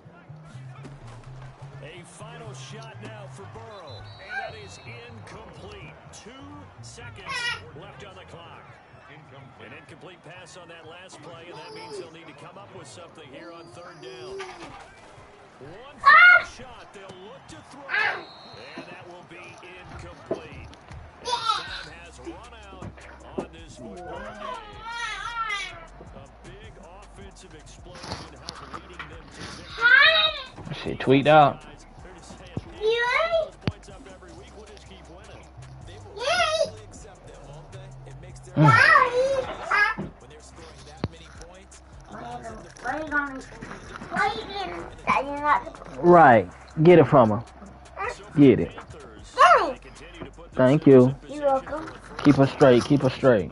[SPEAKER 3] A final shot now for Burrow. And that is incomplete. 2 seconds left on the clock. An incomplete pass on that last play, and that means they'll need to come up with something here on 3rd down. One final shot. They'll look to throw. And that will be incomplete. Time has run out on this football game. A big offensive explosion helped leading them to victory.
[SPEAKER 2] Shit tweaked out.
[SPEAKER 3] They're just saying, those points up every week. We'll just keep winning.
[SPEAKER 1] They will probably accept them, won't they? It makes their when they're scoring that many points.
[SPEAKER 2] Right. Get it from her. Get it. Thank you.
[SPEAKER 5] You're welcome.
[SPEAKER 2] Keep her straight. Keep her straight.